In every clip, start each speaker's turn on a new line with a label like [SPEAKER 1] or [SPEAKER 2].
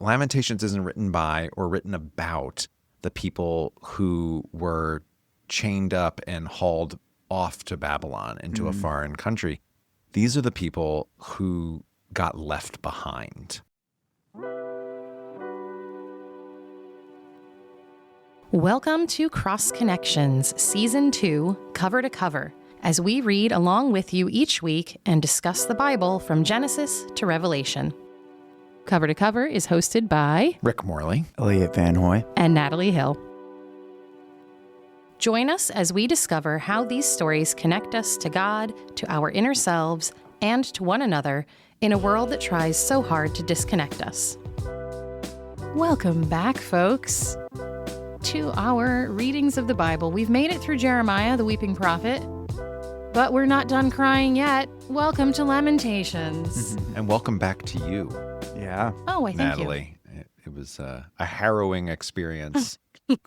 [SPEAKER 1] Lamentations isn't written by or written about the people who were chained up and hauled off to Babylon into a foreign country. These are the people who got left behind.
[SPEAKER 2] Welcome to Cross Connections, Season 2, Cover to Cover, as we read along with you each week and discuss the Bible from Genesis to Revelation. Cover to Cover is hosted by
[SPEAKER 1] Rick Morley,
[SPEAKER 3] Elliot Van Hoy,
[SPEAKER 2] and Natalie Hill. Join us as we discover how these stories connect us to God, to our inner selves, and to one another in a world that tries so hard to disconnect us. Welcome back, folks, to our readings of the Bible. We've made it through Jeremiah, the weeping prophet, but we're not done crying yet. Welcome to Lamentations.
[SPEAKER 1] And welcome back to you.
[SPEAKER 3] Yeah.
[SPEAKER 2] Oh, I thank
[SPEAKER 1] Natalie. It was a harrowing experience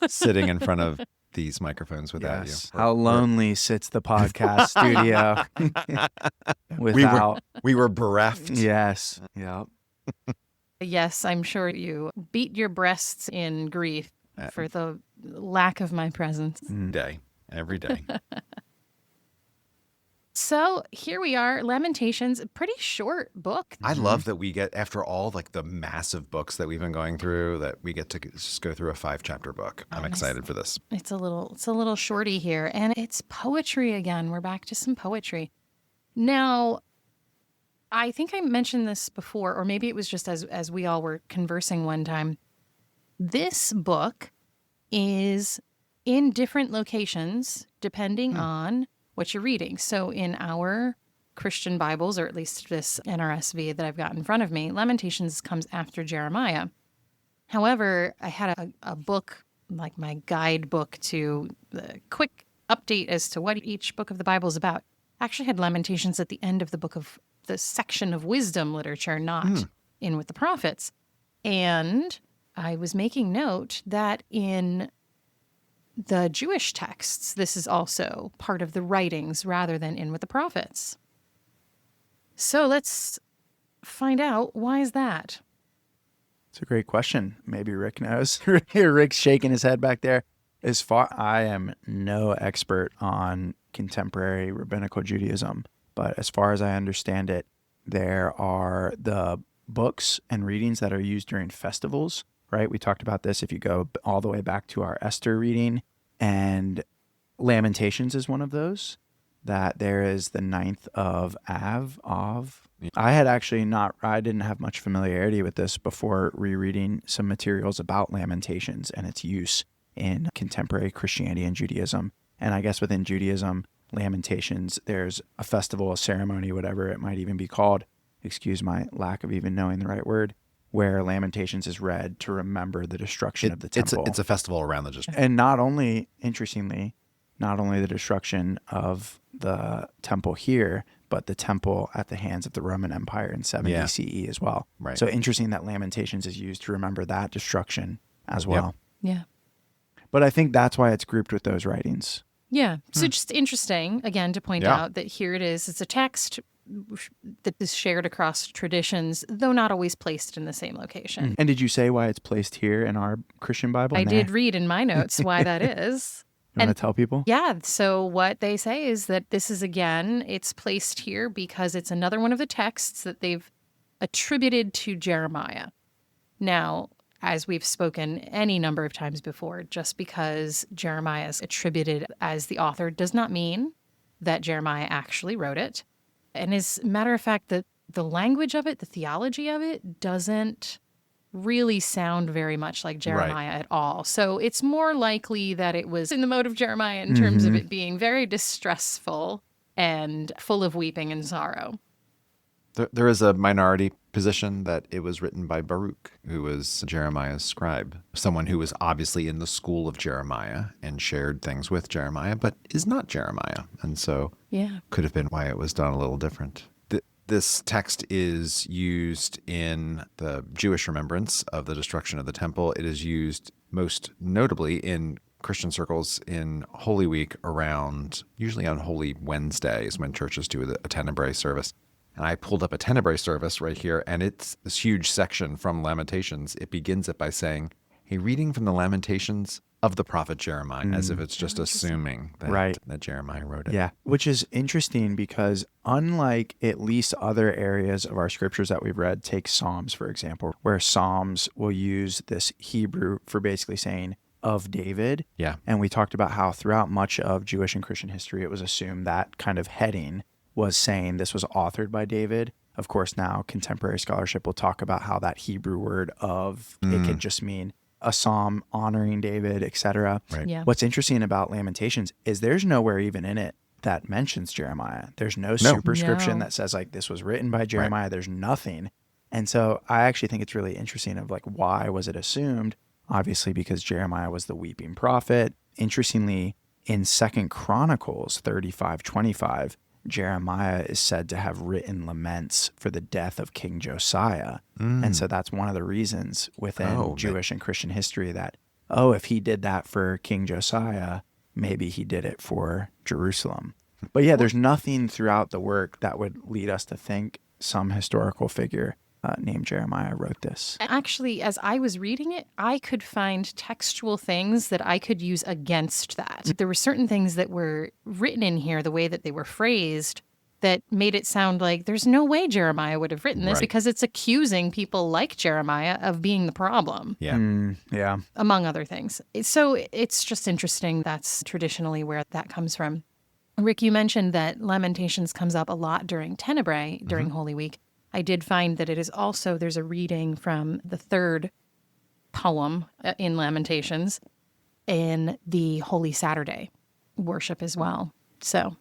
[SPEAKER 1] sitting in front of these microphones without you.
[SPEAKER 3] How lonely sits the podcast studio without.
[SPEAKER 1] We were bereft.
[SPEAKER 3] Yes. Yep.
[SPEAKER 2] Yes, I'm sure you beat your breasts in grief for the lack of my presence.
[SPEAKER 1] Every day.
[SPEAKER 2] So here we are, Lamentations, a pretty short book.
[SPEAKER 1] I love that we get, after all like the massive books that we've been going through, that we get to just go through a 5-chapter book. I'm excited for this.
[SPEAKER 2] It's a little shorty here, and it's poetry again. We're back to some poetry. Now, I think I mentioned this before, or maybe it was just as we all were conversing one time. This book is in different locations depending on what you're reading. So in our Christian Bibles, or at least this NRSV that I've got in front of me, Lamentations comes after Jeremiah. However, I had a book, like my guidebook to the quick update as to what each book of the Bible is about. Actually had Lamentations at the end of the section of wisdom literature, not in with the prophets. And I was making note that in the Jewish texts, this is also part of the writings rather than in with the prophets. So let's find out, why is that?
[SPEAKER 3] It's a great question. Maybe Rick knows. Rick's shaking his head back there. I am no expert on contemporary rabbinical Judaism, but as far as I understand it, there are the books and readings that are used during festivals, right? We talked about this if you go all the way back to our Esther reading, and Lamentations is one of those, that there is the 9th of Av. I didn't have much familiarity with this before rereading some materials about Lamentations and its use in contemporary Christianity and Judaism. And I guess within Judaism, Lamentations, there's a festival, a ceremony, whatever it might even be called, excuse my lack of even knowing the right word, where Lamentations is read to remember the destruction of the temple.
[SPEAKER 1] It's a festival around the destruction.
[SPEAKER 3] And not only the destruction of the temple here, but the temple at the hands of the Roman Empire in 70 CE as well.
[SPEAKER 1] Right.
[SPEAKER 3] So interesting that Lamentations is used to remember that destruction as well.
[SPEAKER 2] Yeah.
[SPEAKER 3] But I think that's why it's grouped with those writings.
[SPEAKER 2] Yeah. So just interesting, again, to point out that here it is. It's a text that is shared across traditions, though not always placed in the same location.
[SPEAKER 3] And did you say why it's placed here in our Christian Bible?
[SPEAKER 2] I did read in my notes why that is.
[SPEAKER 3] You want to tell people?
[SPEAKER 2] Yeah. So what they say is that this is, again, it's placed here because it's another one of the texts that they've attributed to Jeremiah. Now, as we've spoken any number of times before, just because Jeremiah is attributed as the author does not mean that Jeremiah actually wrote it. And as a matter of fact, the language of it, the theology of it, doesn't really sound very much like Jeremiah at all. So it's more likely that it was in the mode of Jeremiah in terms of it being very distressful and full of weeping and sorrow.
[SPEAKER 1] There is a minority position that it was written by Baruch, who was Jeremiah's scribe, someone who was obviously in the school of Jeremiah and shared things with Jeremiah, but is not Jeremiah. And so could have been why it was done a little different. This text is used in the Jewish remembrance of the destruction of the temple. It is used most notably in Christian circles in Holy Week usually on Holy Wednesdays when churches do a Tenebrae service. And I pulled up a Tenebrae service right here, and it's this huge section from Lamentations. It begins it by saying, a reading from the Lamentations of the prophet Jeremiah, as if it's just assuming that Jeremiah wrote it.
[SPEAKER 3] Yeah, which is interesting because unlike at least other areas of our scriptures that we've read, take Psalms, for example, where Psalms will use this Hebrew for basically saying of David.
[SPEAKER 1] Yeah.
[SPEAKER 3] And we talked about how throughout much of Jewish and Christian history, it was assumed that kind of heading was saying this was authored by David. Of course, now contemporary scholarship will talk about how that Hebrew word of, it could just mean a psalm honoring David, etc.
[SPEAKER 1] Right.
[SPEAKER 2] Yeah.
[SPEAKER 3] What's interesting about Lamentations is there's nowhere even in it that mentions Jeremiah. There's no superscription that says like this was written by Jeremiah. Right. There's nothing. And so I actually think it's really interesting of like, why was it assumed? Obviously because Jeremiah was the weeping prophet. Interestingly, in 2 Chronicles 35:25, Jeremiah is said to have written laments for the death of King Josiah. And so that's one of the reasons within Jewish and Christian history that, if he did that for King Josiah, maybe he did it for Jerusalem. But yeah, there's nothing throughout the work that would lead us to think some historical figure named Jeremiah wrote this.
[SPEAKER 2] Actually, as I was reading it, I could find textual things that I could use against that. There were certain things that were written in here, the way that they were phrased, that made it sound like there's no way Jeremiah would have written this because it's accusing people like Jeremiah of being the problem.
[SPEAKER 1] Yeah.
[SPEAKER 3] Yeah.
[SPEAKER 2] Among other things. So it's just interesting. That's traditionally where that comes from. Rick, you mentioned that Lamentations comes up a lot during Tenebrae, during Holy Week. I did find that it is also, there's a reading from the third poem in Lamentations in the Holy Saturday worship as well. So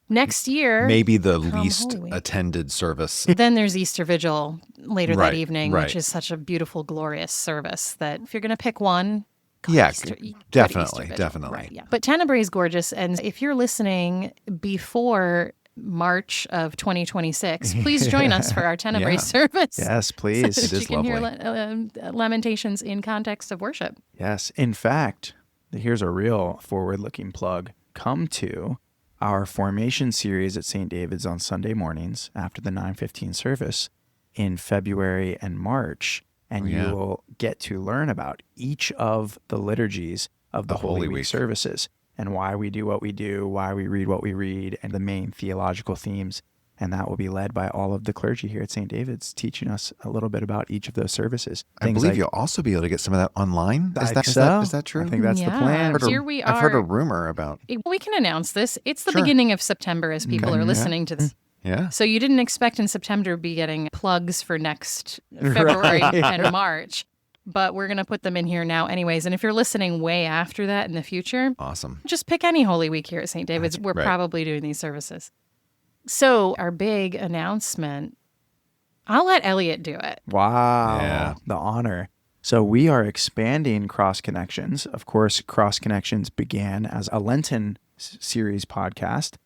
[SPEAKER 2] next year,
[SPEAKER 1] maybe the least attended service.
[SPEAKER 2] Then there's Easter Vigil later that evening, which is such a beautiful, glorious service that if you're going to pick one,
[SPEAKER 1] definitely.
[SPEAKER 2] Right, yeah. But Tenebrae is gorgeous. And if you're listening before March of 2026, please join us for our Tenebrae service.
[SPEAKER 3] Yes, please.
[SPEAKER 2] So
[SPEAKER 1] it is
[SPEAKER 2] you can
[SPEAKER 1] lovely.
[SPEAKER 2] Hear Lamentations in context of worship.
[SPEAKER 3] Yes. In fact, here's a real forward-looking plug. Come to our formation series at St. David's on Sunday mornings after the 9:15 service in February and March, and you will get to learn about each of the liturgies of the Holy Week services and why we do what we do, why we read what we read, and the main theological themes. And that will be led by all of the clergy here at St. David's, teaching us a little bit about each of those services.
[SPEAKER 1] I believe you'll also be able to get some of that online. Is that true?
[SPEAKER 3] I think that's the plan.
[SPEAKER 2] Here we are.
[SPEAKER 1] I've heard a rumor about...
[SPEAKER 2] We can announce this. It's the beginning of September as people are listening to this.
[SPEAKER 1] Yeah.
[SPEAKER 2] So you didn't expect in September to be getting plugs for next February and March. But we're going to put them in here now anyways. And if you're listening way after that in the future,
[SPEAKER 1] awesome.
[SPEAKER 2] Just pick any Holy Week here at St. David's. We're probably doing these services. So our big announcement, I'll let Elliot do it.
[SPEAKER 3] Wow.
[SPEAKER 1] Yeah.
[SPEAKER 3] The honor. So we are expanding Cross Connections. Of course, Cross Connections began as a Lenten series podcast.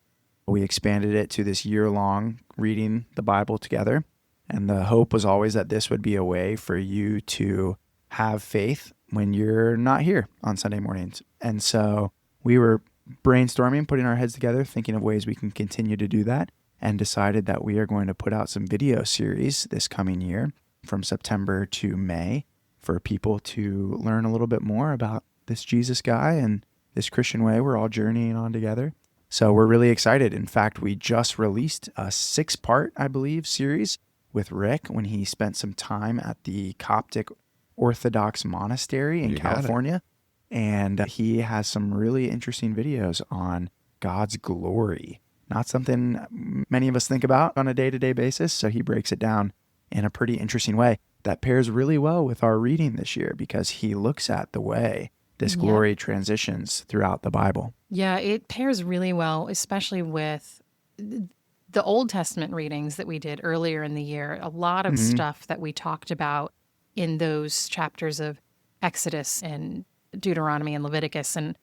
[SPEAKER 3] We expanded it to this year-long reading the Bible together. And the hope was always that this would be a way for you to have faith when you're not here on Sunday mornings. And so we were brainstorming, putting our heads together, thinking of ways we can continue to do that, and decided that we are going to put out some video series this coming year from September to May for people to learn a little bit more about this Jesus guy and this Christian way we're all journeying on together. So we're really excited. In fact, we just released a 6-part, I believe, series with Rick when he spent some time at the Coptic Orthodox Monastery in California. And he has some really interesting videos on God's glory. Not something many of us think about on a day-to-day basis. So he breaks it down in a pretty interesting way that pairs really well with our reading this year because he looks at the way this glory transitions throughout the Bible.
[SPEAKER 2] Yeah, it pairs really well, especially with the Old Testament readings that we did earlier in the year. A lot of stuff that we talked about in those chapters of Exodus and Deuteronomy and Leviticus, and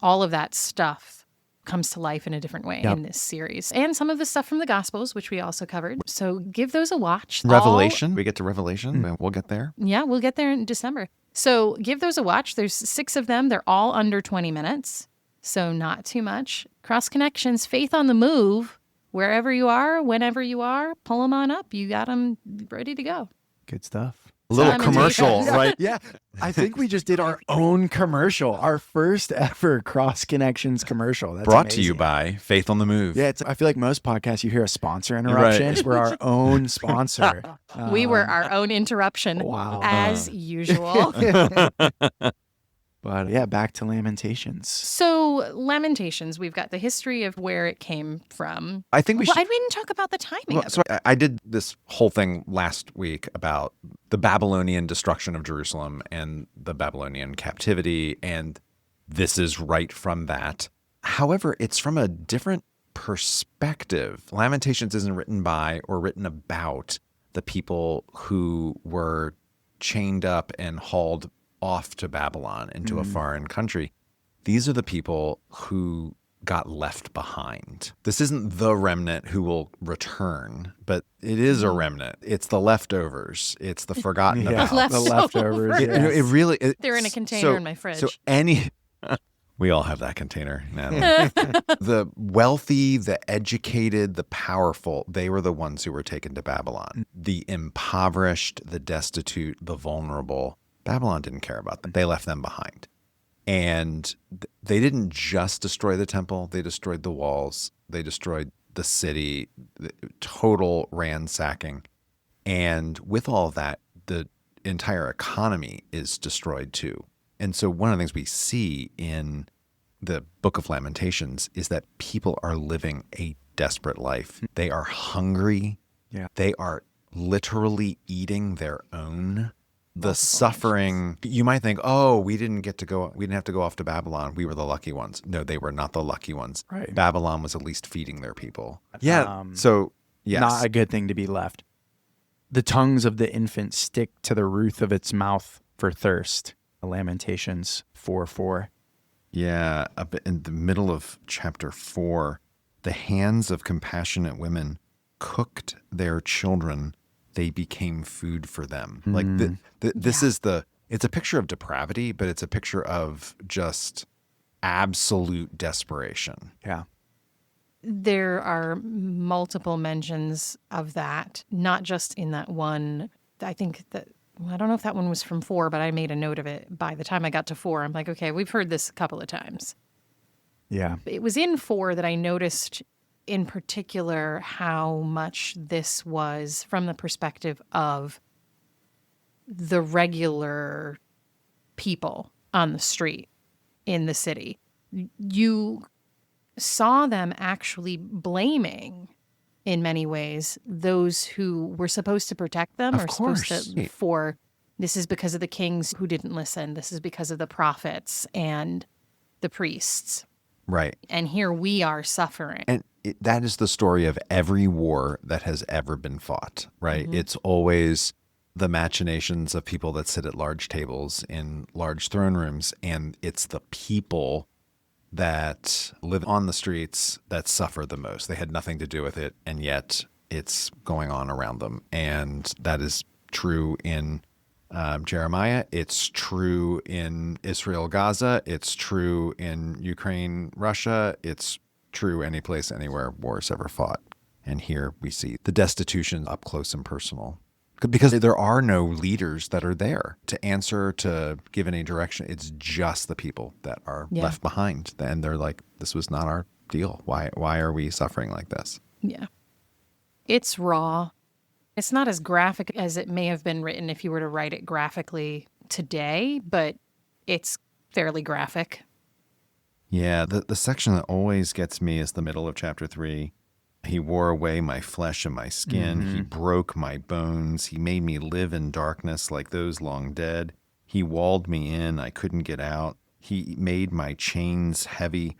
[SPEAKER 2] all of that stuff comes to life in a different way in this series. And some of the stuff from the Gospels, which we also covered. So give those a watch.
[SPEAKER 1] Revelation. We get to Revelation. We'll get there.
[SPEAKER 2] Yeah, we'll get there in December. So give those a watch. There's 6 of them. They're all under 20 minutes. So not too much. Cross Connections, Faith on the Move. wherever you are, whenever you are, pull them on up. You got them ready to go.
[SPEAKER 3] Good stuff.
[SPEAKER 1] A little
[SPEAKER 2] Lamentations.
[SPEAKER 1] commercial, right?
[SPEAKER 3] Yeah, I think we just did our own commercial, our first ever Cross Connections commercial. That's
[SPEAKER 1] Brought to you
[SPEAKER 3] amazing.
[SPEAKER 1] by Faith on the Move.
[SPEAKER 3] Yeah, I feel like most podcasts, you hear a sponsor interruption.
[SPEAKER 1] Right.
[SPEAKER 3] We're our own sponsor.
[SPEAKER 2] We were our own interruption,
[SPEAKER 3] Wow.
[SPEAKER 2] as usual.
[SPEAKER 3] But yeah, back to Lamentations.
[SPEAKER 2] So, Lamentations, we've got the history of where it came from.
[SPEAKER 1] I think we
[SPEAKER 2] Well,
[SPEAKER 1] should.
[SPEAKER 2] I didn't talk about the timing
[SPEAKER 1] Well,
[SPEAKER 2] of it.
[SPEAKER 1] so I did this whole thing last week about the Babylonian destruction of Jerusalem and the Babylonian captivity, and this is right from that. However, it's from a different perspective. Lamentations isn't written by or written about the people who were chained up and hauled off to Babylon into a foreign country. These are the people who got left behind. This isn't the remnant who will return, but it is a remnant. It's the leftovers. It's the forgotten
[SPEAKER 3] Yeah,
[SPEAKER 1] about.
[SPEAKER 3] the leftovers.
[SPEAKER 2] Leftovers.
[SPEAKER 3] Yes.
[SPEAKER 1] It really.
[SPEAKER 2] They're in a container in my fridge.
[SPEAKER 1] So we all have that container, Natalie. The wealthy, the educated, the powerful, they were the ones who were taken to Babylon. The impoverished, the destitute, the vulnerable, Babylon didn't care about them. They left them behind. And they didn't just destroy the temple. They destroyed the walls. They destroyed the city, total ransacking. And with all of that, the entire economy is destroyed too. And so one of the things we see in the Book of Lamentations is that people are living a desperate life. They are hungry.
[SPEAKER 3] Yeah.
[SPEAKER 1] They are literally eating their own. The suffering, you might think, oh, we didn't have to go off to Babylon. We were the lucky ones. No, they were not the lucky ones.
[SPEAKER 3] Right.
[SPEAKER 1] Babylon was at least feeding their people. Yeah. So, yes.
[SPEAKER 3] Not a good thing to be left. The tongues of the infant stick to the roof of its mouth for thirst. Lamentations 4:4.
[SPEAKER 1] Yeah. Up in the middle of chapter 4, the hands of compassionate women cooked their children. They became food for them. Like this is it's a picture of depravity, but it's a picture of just absolute desperation.
[SPEAKER 3] Yeah.
[SPEAKER 2] There are multiple mentions of that, not just in that one. I think that, I don't know if that one was from 4, but I made a note of it. By the time I got to 4, I'm like, okay, we've heard this a couple of times.
[SPEAKER 3] Yeah.
[SPEAKER 2] It was in 4 that I noticed in particular how much this was from the perspective of the regular people on the street in the city. You saw them actually blaming, in many ways, those who were supposed to protect them,
[SPEAKER 1] Of
[SPEAKER 2] or
[SPEAKER 1] course.
[SPEAKER 2] supposed to, for this is because of the kings who didn't listen. This is because of the prophets and the priests.
[SPEAKER 1] Right.
[SPEAKER 2] And here we are suffering.
[SPEAKER 1] And that is the story of every war that has ever been fought, right?
[SPEAKER 2] Mm-hmm.
[SPEAKER 1] It's always the machinations of people that sit at large tables in large throne rooms, and it's the people that live on the streets that suffer the most. They had nothing to do with it, and yet it's going on around them. And that is true in Jeremiah. It's true in Israel, Gaza. It's true in Ukraine, Russia. It's true any place, anywhere war's ever fought. And here we see the destitution up close and personal. Because there are no leaders that are there to answer, to give any direction. It's just the people that are left behind. And they're like, this was not our deal. Why are we suffering like this?
[SPEAKER 2] Yeah. It's raw. It's not as graphic as it may have been written if you were to write it graphically today, but it's fairly graphic.
[SPEAKER 1] Yeah, the section that always gets me is the middle of chapter 3. He wore away my flesh and my skin. He broke my bones. He made me live in darkness like those long dead. He walled me in. I couldn't get out. He made my chains heavy.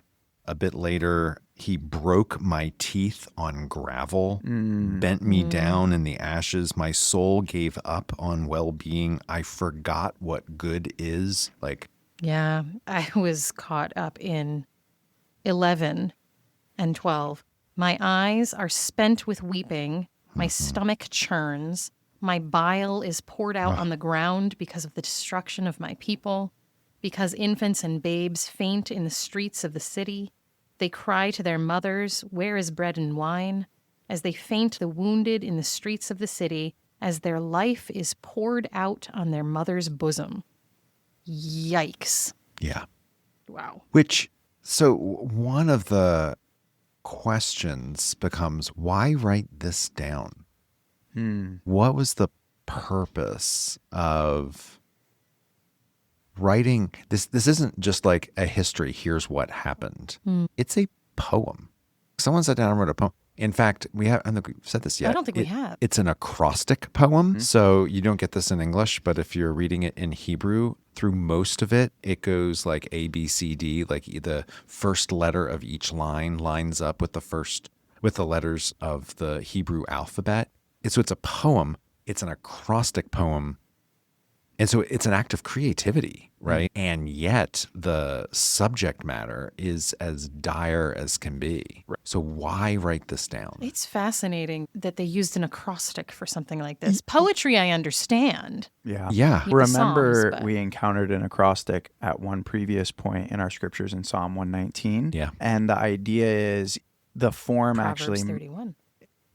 [SPEAKER 1] A bit later, he broke my teeth on gravel, bent me down in the ashes. My soul gave up on well-being. I forgot what good is.
[SPEAKER 2] Yeah, I was caught up in 11 and 12. My eyes are spent with weeping. My stomach churns. My bile is poured out on the ground because of the destruction of my people, because infants and babes faint in the streets of the city. They cry to their mothers, "Where is bread and wine?" As they faint the wounded in the streets of the city, as their life is poured out on their mother's bosom. Yikes.
[SPEAKER 1] Yeah.
[SPEAKER 2] Wow.
[SPEAKER 1] So one of the questions becomes, why write this down? What was the purpose of writing this? This isn't just like a history, here's what happened. It's a poem. Someone sat down and wrote a poem. In fact, I don't think we've said this yet.
[SPEAKER 2] I don't think we have.
[SPEAKER 1] It's an acrostic poem. So you don't get this in English, but if you're reading it in Hebrew, through most of it, it goes like A, B, C, D, like the first letter of each line lines up with the letters of the Hebrew alphabet. So it's a poem. It's an acrostic poem. And so it's an act of creativity, right? And yet the subject matter is as dire as can be. So why write this down?
[SPEAKER 2] It's fascinating that they used an acrostic for something like this. Poetry, I understand.
[SPEAKER 3] Yeah.
[SPEAKER 1] Yeah.
[SPEAKER 2] The
[SPEAKER 3] Remember,
[SPEAKER 2] Psalms, but-
[SPEAKER 3] we encountered an acrostic at one previous point in our scriptures in Psalm 119.
[SPEAKER 1] Yeah.
[SPEAKER 3] And the idea is the form
[SPEAKER 2] Proverbs
[SPEAKER 3] actually.
[SPEAKER 2] 31.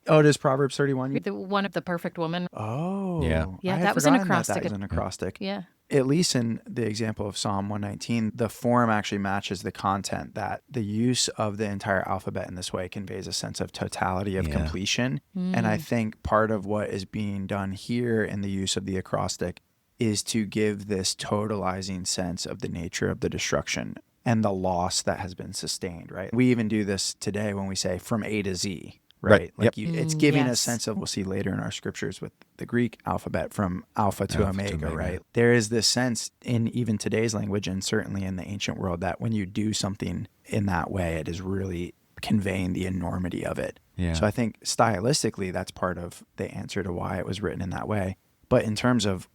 [SPEAKER 3] Oh, does Proverbs 31?
[SPEAKER 2] The one of the perfect woman.
[SPEAKER 3] Oh.
[SPEAKER 1] Yeah.
[SPEAKER 2] Yeah,
[SPEAKER 3] I had
[SPEAKER 2] that was an
[SPEAKER 3] forgotten
[SPEAKER 2] acrostic.
[SPEAKER 3] That was an acrostic.
[SPEAKER 2] Yeah.
[SPEAKER 3] At least in the example of Psalm 119, the form actually matches the content, that the use of the entire alphabet in this way conveys a sense of totality of completion. And I think part of what is being done here in the use of the acrostic is to give this totalizing sense of the nature of the destruction and the loss that has been sustained, right? We even do this today when we say from A to Z. Right. Like it's giving a
[SPEAKER 2] yes.
[SPEAKER 3] sense of, we'll see later in our scriptures with the Greek alphabet, from alpha to omega, right?
[SPEAKER 1] omega.
[SPEAKER 3] There is this sense in even today's language, and certainly in the ancient world, that when you do something in that way, it is really conveying the enormity of it.
[SPEAKER 1] Yeah.
[SPEAKER 3] So I think stylistically, that's part of the answer to why it was written in that way. But in terms of,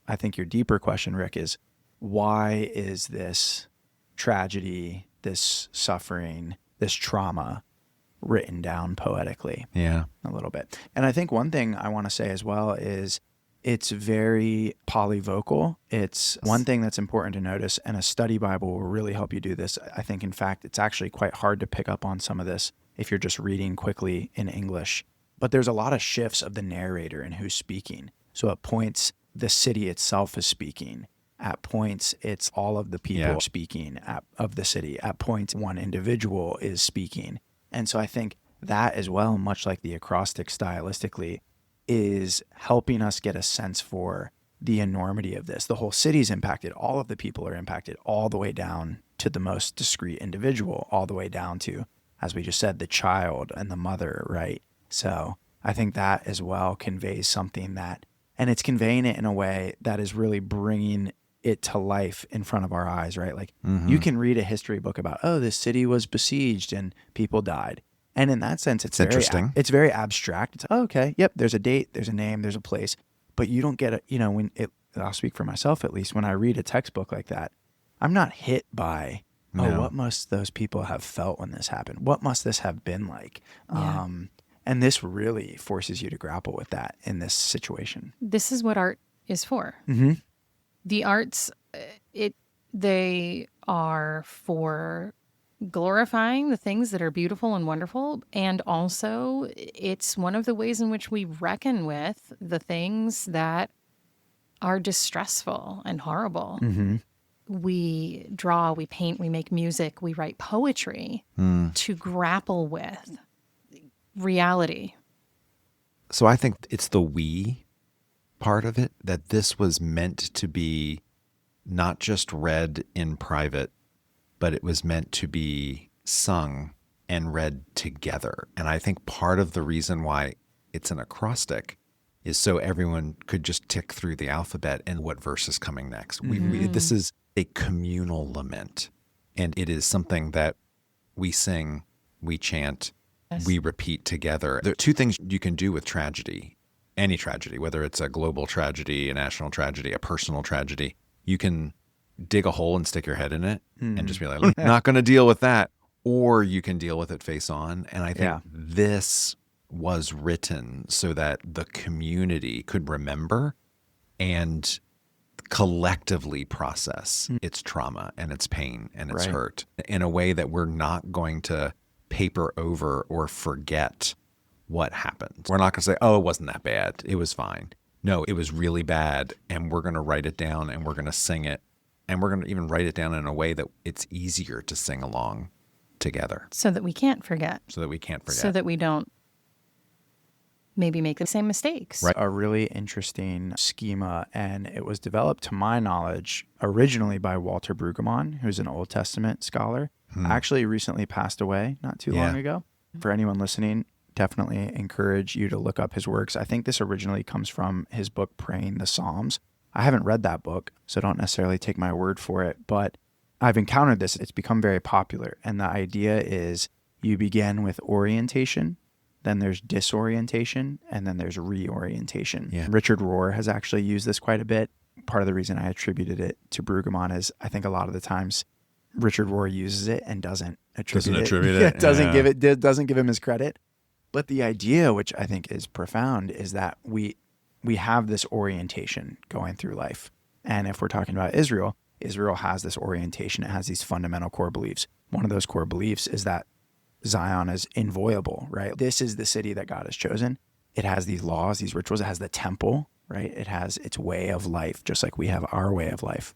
[SPEAKER 3] I think your deeper question, Rick, is why is this tragedy, this suffering, this trauma written down poetically?
[SPEAKER 1] Yeah.
[SPEAKER 3] A little bit. And I think one thing I want to say as well is it's very polyvocal. It's one thing that's important to notice, and a study Bible will really help you do this. I think, in fact, it's actually quite hard to pick up on some of this if you're just reading quickly in English. But there's a lot of shifts of the narrator and who's speaking. So at points, the city itself is speaking. At points, it's all of the people speaking of the city. At points, one individual is speaking. And so I think that as well, much like the acrostic stylistically, is helping us get a sense for the enormity of this. The whole city's impacted. All of the people are impacted, all the way down to the most discrete individual, all the way down to, as we just said, the child and the mother, right? So I think that as well conveys something that, and it's conveying it in a way that is really bringing it to life in front of our eyes, right? Like you can read a history book about, oh, this city was besieged and people died. And in that sense, it's very
[SPEAKER 1] interesting.
[SPEAKER 3] It's very abstract. It's, oh, okay, yep, there's a date, there's a name, there's a place. But you don't get it, I'll speak for myself at least, when I read a textbook like that, I'm not hit by, what must those people have felt when this happened? What must this have been like?
[SPEAKER 2] Yeah.
[SPEAKER 3] And this really forces you to grapple with that in this situation.
[SPEAKER 2] This is what art is for.
[SPEAKER 3] Mm-hmm.
[SPEAKER 2] The arts, they are for glorifying the things that are beautiful and wonderful. And also, it's one of the ways in which we reckon with the things that are distressful and horrible.
[SPEAKER 3] Mm-hmm.
[SPEAKER 2] We draw, we paint, we make music, we write poetry to grapple with reality.
[SPEAKER 1] So I think it's the we part of it, that this was meant to be not just read in private, but it was meant to be sung and read together. And I think part of the reason why it's an acrostic is so everyone could just tick through the alphabet and what verse is coming next. This is a communal lament, and it is something that we sing, we chant, we repeat together. There are two things you can do with tragedy, any tragedy, whether it's a global tragedy, a national tragedy, a personal tragedy. You can dig a hole and stick your head in it and just be like, not going to deal with that. Or you can deal with it face on. And I think this was written so that the community could remember and collectively process its trauma and its pain and its
[SPEAKER 3] Right.
[SPEAKER 1] hurt in a way that we're not going to paper over or forget what happened. We're not going to say, oh, it wasn't that bad. It was fine. No, it was really bad. And we're going to write it down and we're going to sing it. And we're going to even write it down in a way that it's easier to sing along together.
[SPEAKER 2] So that we can't forget.
[SPEAKER 1] So that we can't forget.
[SPEAKER 2] So that we don't maybe make the same mistakes.
[SPEAKER 1] Right.
[SPEAKER 3] A really interesting schema, and it was developed, to my knowledge, originally by Walter Brueggemann, who's an Old Testament scholar. Actually recently passed away not too long ago. For anyone listening, definitely encourage you to look up his works. I think this originally comes from his book, Praying the Psalms. I haven't read that book, so don't necessarily take my word for it, but I've encountered this. It's become very popular. And the idea is you begin with orientation, then there's disorientation, and then there's reorientation.
[SPEAKER 1] Yeah.
[SPEAKER 3] Richard Rohr has actually used this quite a bit. Part of the reason I attributed it to Brueggemann is I think a lot of the times Richard Rohr uses it and doesn't attribute it. Doesn't give him his credit. But the idea, which I think is profound, is that we have this orientation going through life. And if we're talking about Israel has this orientation. It has these fundamental core beliefs. One of those core beliefs is that Zion is inviolable, right? This is the city that God has chosen. It has these laws, these rituals. It has the temple, right? It has its way of life, just like we have our way of life.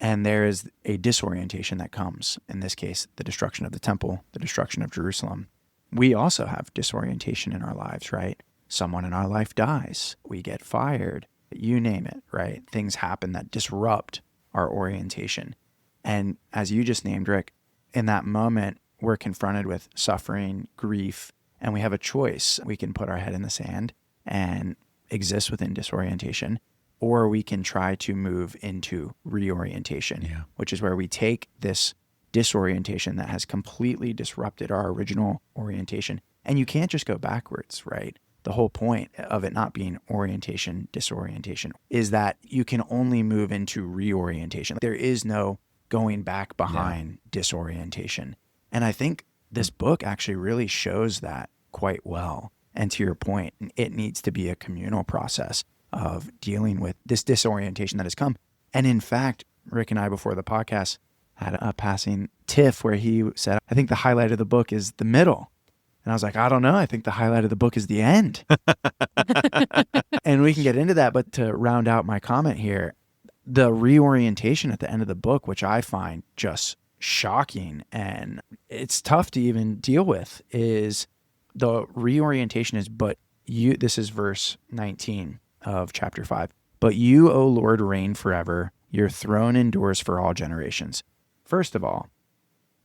[SPEAKER 3] And there is a disorientation that comes, in this case, the destruction of the temple, the destruction of Jerusalem. We also have disorientation in our lives, right? Someone in our life dies. We get fired. You name it, right? Things happen that disrupt our orientation. And as you just named, Rick, in that moment, we're confronted with suffering, grief, and we have a choice. We can put our head in the sand and exist within disorientation, or we can try to move into reorientation, which is where we take this disorientation that has completely disrupted our original orientation. And you can't just go backwards, right? The whole point of it not being orientation, disorientation, is that you can only move into reorientation. There is no going back behind disorientation. And I think this book actually really shows that quite well. And to your point, it needs to be a communal process of dealing with this disorientation that has come. And in fact, Rick and I, before the podcast, had a passing tiff where he said, I think the highlight of the book is the middle. And I was like, I don't know. I think the highlight of the book is the end. And we can get into that. But to round out my comment here, the reorientation at the end of the book, which I find just shocking and it's tough to even deal with, is the reorientation is, but you, this is verse 19 of chapter 5. But you, O Lord, reign forever. Your throne endures for all generations. First of all,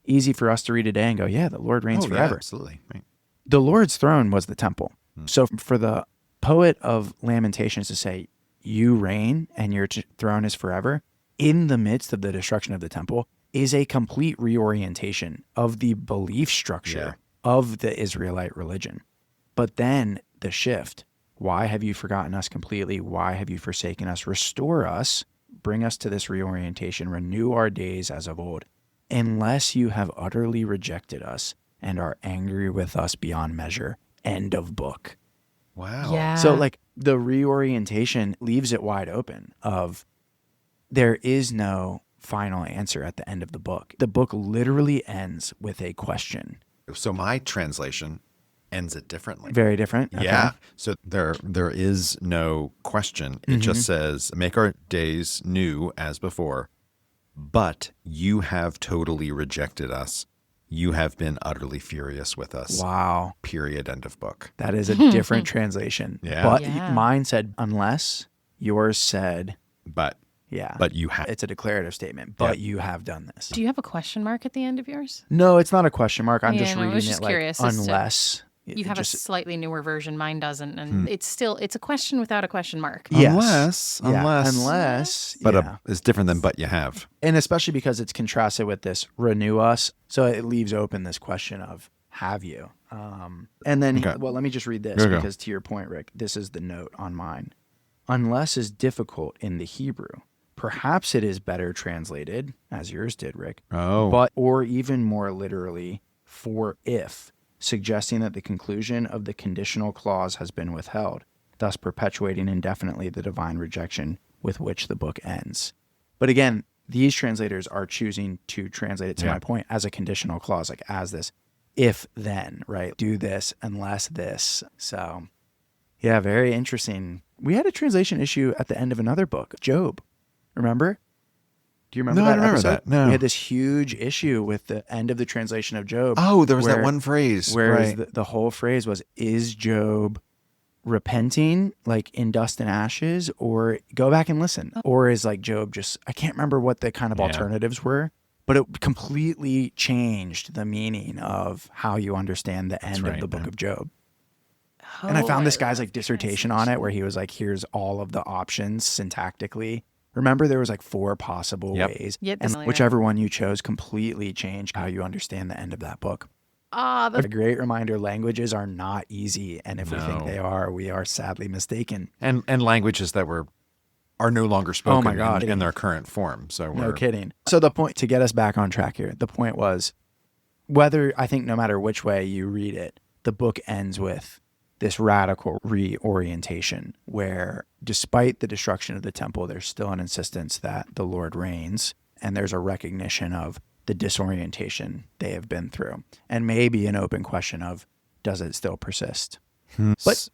[SPEAKER 3] easy for us to read today and go, yeah, the Lord reigns forever.
[SPEAKER 1] Yeah, absolutely. Right.
[SPEAKER 3] The Lord's throne was the temple. So for the poet of Lamentations to say, you reign and your throne is forever, in the midst of the destruction of the temple, is a complete reorientation of the belief structure of the Israelite religion. But then the shift, why have you forgotten us completely? Why have you forsaken us? Restore us, bring us to this reorientation, renew our days as of old, unless you have utterly rejected us and are angry with us beyond measure. End of book.
[SPEAKER 1] Wow.
[SPEAKER 2] Yeah.
[SPEAKER 3] So like the reorientation leaves it wide open of there is no final answer at the end of the book. The book literally ends with a question.
[SPEAKER 1] So my translation ends it differently.
[SPEAKER 3] Very different. Okay.
[SPEAKER 1] Yeah. So there is no question. It just says, make our days new as before, but you have totally rejected us. You have been utterly furious with us.
[SPEAKER 3] Wow.
[SPEAKER 1] Period. End of book.
[SPEAKER 3] That is a different translation.
[SPEAKER 1] Yeah.
[SPEAKER 3] But
[SPEAKER 2] Yeah.
[SPEAKER 3] mine said, unless, yours said,
[SPEAKER 1] But
[SPEAKER 3] yeah.
[SPEAKER 1] but you have.
[SPEAKER 3] It's a declarative statement, but you have done this.
[SPEAKER 2] Do you have a question mark at the end of yours?
[SPEAKER 3] No, it's not a question mark. I'm
[SPEAKER 2] Yeah,
[SPEAKER 3] just
[SPEAKER 2] no, I
[SPEAKER 3] reading
[SPEAKER 2] was
[SPEAKER 3] it
[SPEAKER 2] just
[SPEAKER 3] like
[SPEAKER 2] curious as to-
[SPEAKER 3] unless.
[SPEAKER 2] You have a slightly newer version. Mine doesn't. And it's a question without a question mark.
[SPEAKER 3] Yes.
[SPEAKER 1] Unless. But
[SPEAKER 3] yeah.
[SPEAKER 1] it's different than but you have.
[SPEAKER 3] And especially because it's contrasted with this renew us. So it leaves open this question of have you? And then,
[SPEAKER 1] Okay.
[SPEAKER 3] well, let me just read this
[SPEAKER 1] Go.
[SPEAKER 3] because to your point, Rick, this is the note on mine. Unless is difficult in the Hebrew. Perhaps it is better translated, as yours did, Rick.
[SPEAKER 1] Oh.
[SPEAKER 3] But, or even more literally, for if, suggesting that the conclusion of the conditional clause has been withheld, thus perpetuating indefinitely the divine rejection with which the book ends. But again, these translators are choosing to translate it, to my point, as a conditional clause, like as this if then, right? Do this unless this. So yeah, very interesting. We had a translation issue at the end of another book, Job. Remember? Do you remember
[SPEAKER 1] No,
[SPEAKER 3] that
[SPEAKER 1] I don't remember
[SPEAKER 3] episode?
[SPEAKER 1] that. No.
[SPEAKER 3] We had this huge issue with the end of the translation of Job.
[SPEAKER 1] Oh, there was that one phrase.
[SPEAKER 3] Whereas
[SPEAKER 1] Right.
[SPEAKER 3] the whole phrase was, is Job repenting like in dust and ashes, or go back and listen? Or is like Job just, I can't remember what the kind of alternatives were, but it completely changed the meaning of how you understand the end of the book of Job. And I found this guy's like dissertation on it where he was like, here's all of the options syntactically. Remember, there was like 4 possible ways. And whichever one you chose completely changed how you understand the end of that book. A great reminder, languages are not easy. And if we think they are, we are sadly mistaken.
[SPEAKER 1] And languages that are no longer spoken in their current form. So
[SPEAKER 3] no kidding. So the point, to get us back on track here, the point was whether, I think no matter which way you read it, the book ends with this radical reorientation where despite the destruction of the temple, there's still an insistence that the Lord reigns, and there's a recognition of the disorientation they have been through, and maybe an open question of, does it still persist? But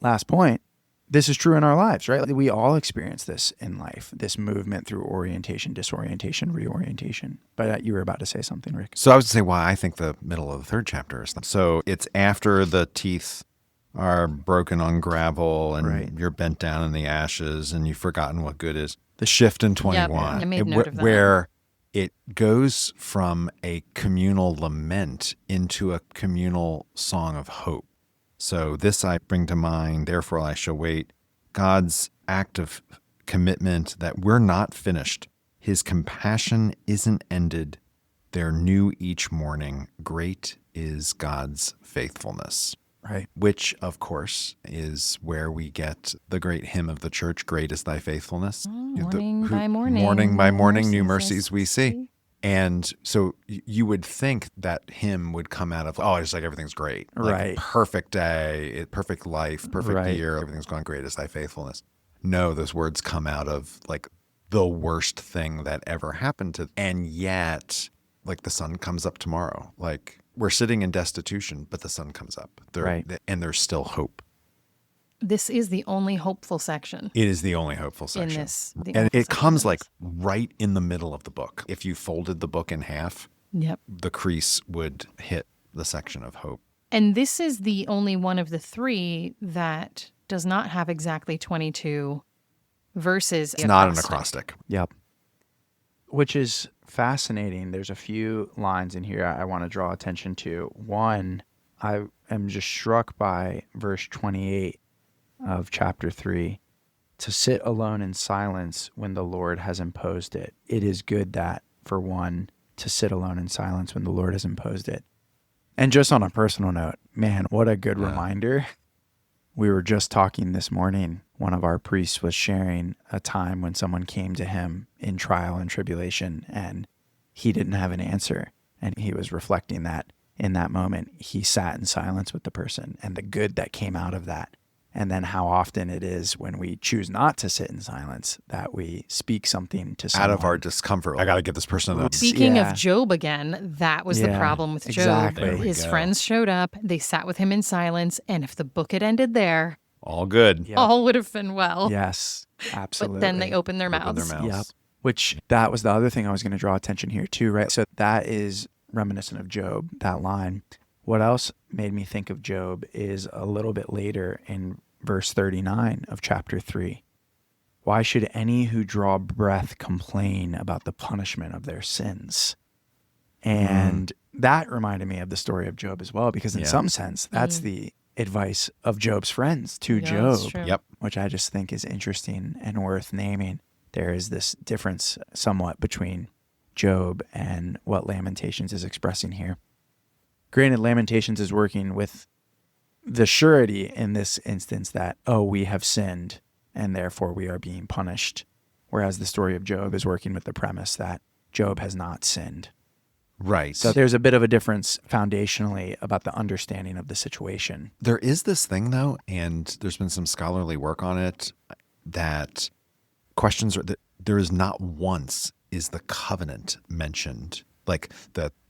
[SPEAKER 3] last point, this is true in our lives, right? We all experience this in life, this movement through orientation, disorientation, reorientation. But you were about to say something, Rick.
[SPEAKER 1] So I was going to say why I think the middle of the 3rd chapter is. So it's after the teeth are broken on gravel and you're bent down in the ashes and you've forgotten what good is. The shift in 21,
[SPEAKER 2] I made note of that.
[SPEAKER 1] where it goes from a communal lament into a communal song of hope. So this I bring to mind, therefore I shall wait. God's act of commitment that we're not finished. His compassion isn't ended. They're new each morning. Great is God's faithfulness.
[SPEAKER 3] Right.
[SPEAKER 1] Which, of course, is where we get the great hymn of the church, Great is Thy Faithfulness.
[SPEAKER 2] Morning by morning.
[SPEAKER 1] Morning by morning, new mercies we see. And so you would think that hymn would come out of, it's like everything's great. Like perfect day, perfect life, perfect year, everything's going great as thy faithfulness. No, those words come out of like the worst thing that ever happened to them. And yet, like the sun comes up tomorrow. Like we're sitting in destitution, but the sun comes up. And there's still hope.
[SPEAKER 2] This is the only hopeful section.
[SPEAKER 1] It is the only hopeful section.
[SPEAKER 2] In this,
[SPEAKER 1] and it comes like right in the middle of the book. If you folded the book in half, the crease would hit the section of hope.
[SPEAKER 2] And this is the only one of the 3 that does not have exactly 22 verses.
[SPEAKER 1] It's not an acrostic.
[SPEAKER 3] Yep. Which is fascinating. There's a few lines in here I want to draw attention to. One, I am just struck by verse 28 of chapter 3, to sit alone in silence when the Lord has imposed it. It is good that, for one, to sit alone in silence when the Lord has imposed it. And just on a personal note, man, what a good reminder. We were just talking this morning. One of our priests was sharing a time when someone came to him in trial and tribulation, and he didn't have an answer. And he was reflecting that in that moment, he sat in silence with the person and the good that came out of that. And then how often it is when we choose not to sit in silence that we speak something to someone.
[SPEAKER 1] Out of our discomfort. I got to get this person up.
[SPEAKER 2] Speaking of Job again, that was the problem with Job.
[SPEAKER 3] Exactly.
[SPEAKER 2] His friends showed up. They sat with him in silence. And if the book had ended there,
[SPEAKER 1] all good.
[SPEAKER 2] All would have been well.
[SPEAKER 3] Yes, absolutely.
[SPEAKER 2] But then they opened their mouths.
[SPEAKER 3] Yep. Which that was the other thing I was going to draw attention here too, right? So that is reminiscent of Job, that line. What else made me think of Job is a little bit later in verse 39 of chapter 3. Why should any who draw breath complain about the punishment of their sins? And that reminded me of the story of Job as well, because in some sense, that's the advice of Job's friends to Job, which I just think is interesting and worth naming. There is this difference somewhat between Job and what Lamentations is expressing here. Granted, Lamentations is working with the surety in this instance that, we have sinned and therefore we are being punished. Whereas the story of Job is working with the premise that Job has not sinned.
[SPEAKER 1] Right.
[SPEAKER 3] So there's a bit of a difference foundationally about the understanding of the situation.
[SPEAKER 1] There is this thing though, and there's been some scholarly work on it, that questions are that there is not once is the covenant mentioned, like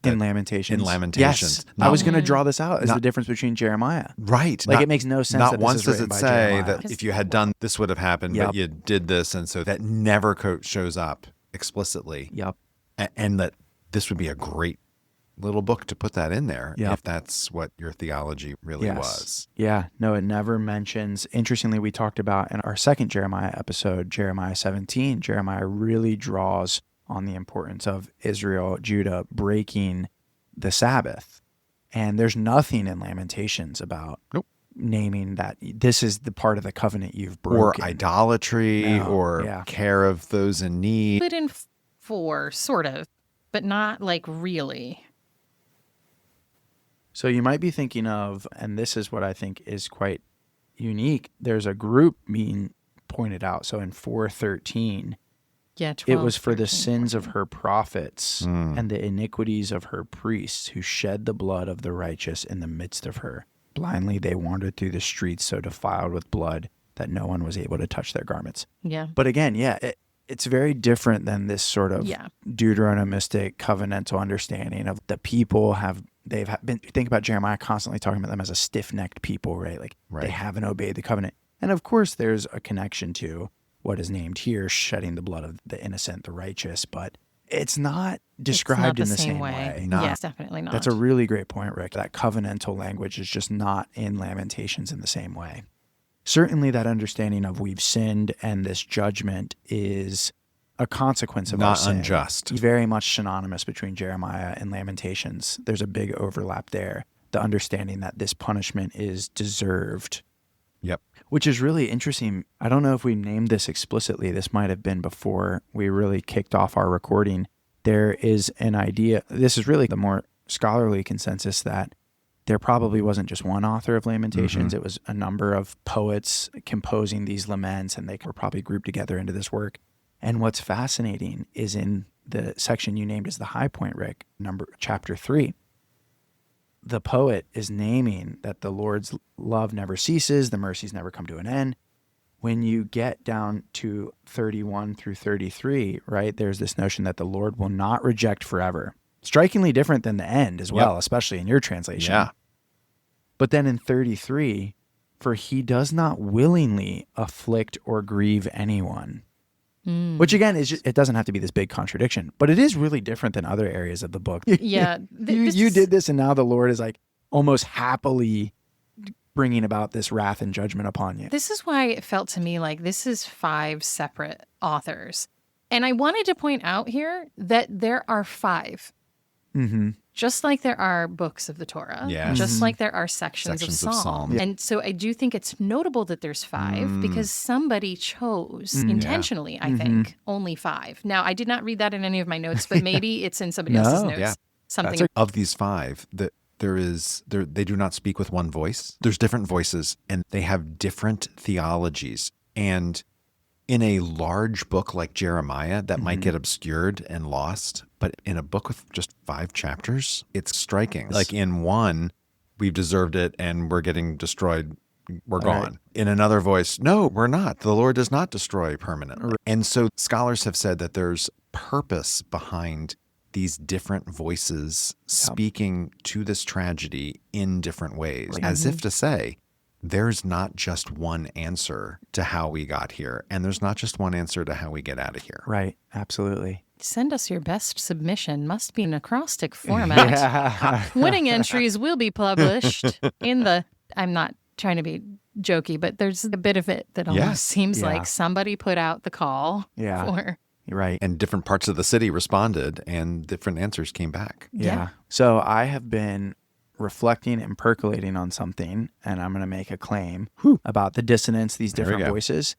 [SPEAKER 3] in Lamentations.
[SPEAKER 1] In Lamentations.
[SPEAKER 3] Yes. I was
[SPEAKER 1] Not-
[SPEAKER 3] going to draw this out as
[SPEAKER 1] not-
[SPEAKER 3] the difference between Jeremiah.
[SPEAKER 1] Right.
[SPEAKER 3] Like, it makes no sense
[SPEAKER 1] Not
[SPEAKER 3] that this
[SPEAKER 1] once
[SPEAKER 3] is
[SPEAKER 1] does
[SPEAKER 3] written
[SPEAKER 1] it
[SPEAKER 3] by
[SPEAKER 1] say
[SPEAKER 3] Jeremiah.
[SPEAKER 1] that if you had done this would have happened,
[SPEAKER 3] Yep.
[SPEAKER 1] but you did this, and so that never shows up explicitly.
[SPEAKER 3] Yep.
[SPEAKER 1] And that this would be a great little book to put that in there
[SPEAKER 3] Yep.
[SPEAKER 1] if that's what your theology really was.
[SPEAKER 3] Yeah. No, it never mentions. Interestingly, we talked about in our second Jeremiah episode, Jeremiah 17, Jeremiah really draws on the importance of Israel, Judah breaking the Sabbath. And there's nothing in Lamentations about naming that this is the part of the covenant you've broken.
[SPEAKER 1] Or idolatry or care of those in need.
[SPEAKER 2] Put in 4, sort of, but not like really.
[SPEAKER 3] So you might be thinking of, and this is what I think is quite unique, there's a group being pointed out. So in 4:13,
[SPEAKER 2] Yeah, 12,
[SPEAKER 3] it was for the
[SPEAKER 2] 13,
[SPEAKER 3] sins
[SPEAKER 2] 14.
[SPEAKER 3] of her prophets and the iniquities of her priests who shed the blood of the righteous in the midst of her. Blindly they wandered through the streets so defiled with blood that no one was able to touch their garments.
[SPEAKER 2] Yeah.
[SPEAKER 3] But again, it's very different than this sort of Deuteronomistic covenantal understanding of the people they've been, think about Jeremiah constantly talking about them as a stiff-necked people, right? Like they haven't obeyed the covenant. And of course there's a connection to what is named here, shedding the blood of the innocent, the righteous, but it's not described in the same way.
[SPEAKER 2] Yes, definitely not.
[SPEAKER 3] That's a really great point, Rick. That covenantal language is just not in Lamentations in the same way. Certainly that understanding of we've sinned and this judgment is a consequence of our
[SPEAKER 1] Not
[SPEAKER 3] sin.
[SPEAKER 1] unjust.
[SPEAKER 3] Very much synonymous between Jeremiah and Lamentations. There's a big overlap there. The understanding that this punishment is deserved.
[SPEAKER 1] Yep.
[SPEAKER 3] Which is really interesting. I don't know if we named this explicitly. This might have been before we really kicked off our recording. There is an idea, this is really the more scholarly consensus, that there probably wasn't just one author of Lamentations. It was a number of poets composing these laments, and they were probably grouped together into this work. And what's fascinating is in the section you named as the high point, Rick, chapter 3, the poet is naming that the Lord's love never ceases, the mercies never come to an end. When you get down to 31 through 33, right, there's this notion that the Lord will not reject forever. Strikingly different than the end as well, especially in your translation.
[SPEAKER 1] Yeah.
[SPEAKER 3] But then in 33, for he does not willingly afflict or grieve anyone. Which again, it doesn't have to be this big contradiction, but it is really different than other areas of the book.
[SPEAKER 2] Yeah.
[SPEAKER 3] You did this, and now the Lord is like almost happily bringing about this wrath and judgment upon you.
[SPEAKER 2] This is why it felt to me like this is 5 separate authors. And I wanted to point out here that there are 5. Just like there are books of the Torah, just like there are sections of Psalm.
[SPEAKER 1] Yeah.
[SPEAKER 2] And so I do think it's notable that there's 5 because somebody chose intentionally, I think, only 5. Now, I did not read that in any of my notes, but maybe it's in somebody else's notes.
[SPEAKER 1] Yeah.
[SPEAKER 2] Something.
[SPEAKER 1] Of these 5, that they do not speak with one voice. There's different voices, and they have different theologies. And in a large book like Jeremiah, that might get obscured and lost. But in a book with just 5 chapters, it's striking. Like in one, we've deserved it and we're getting destroyed. We're gone.
[SPEAKER 3] Right.
[SPEAKER 1] In another voice, no, we're not. The Lord does not destroy permanently. And so scholars have said that there's purpose behind these different voices speaking to this tragedy in different ways, as if to say, there's not just one answer to how we got here, and there's not just one answer to how we get out of here.
[SPEAKER 3] Right. Absolutely.
[SPEAKER 2] Send us your best submission. Must be an acrostic format. Winning entries will be published in the... I'm not trying to be jokey, but there's a bit of it that almost seems like somebody put out the call for...
[SPEAKER 3] You're right.
[SPEAKER 1] And different parts of the city responded, and different answers came back.
[SPEAKER 3] Yeah. So I have been reflecting and percolating on something, and I'm going to make a claim about the dissonance, these different voices.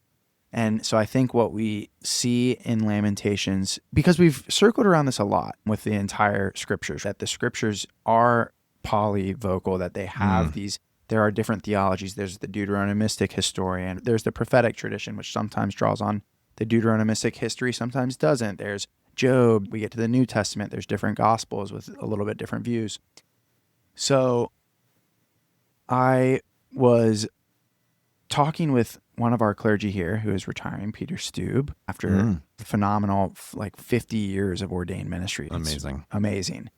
[SPEAKER 3] And so I think what we see in Lamentations, because we've circled around this a lot with the entire scriptures, that the scriptures are polyvocal, that they have these, there are different theologies. There's the Deuteronomistic historian. There's the prophetic tradition, which sometimes draws on the Deuteronomistic history, sometimes doesn't. There's Job. We get to the New Testament. There's different gospels with a little bit different views. So I was talking with one of our clergy here who is retiring, Peter Stube, after phenomenal, 50 years of ordained ministry. It's
[SPEAKER 1] Amazing.
[SPEAKER 3] amazing.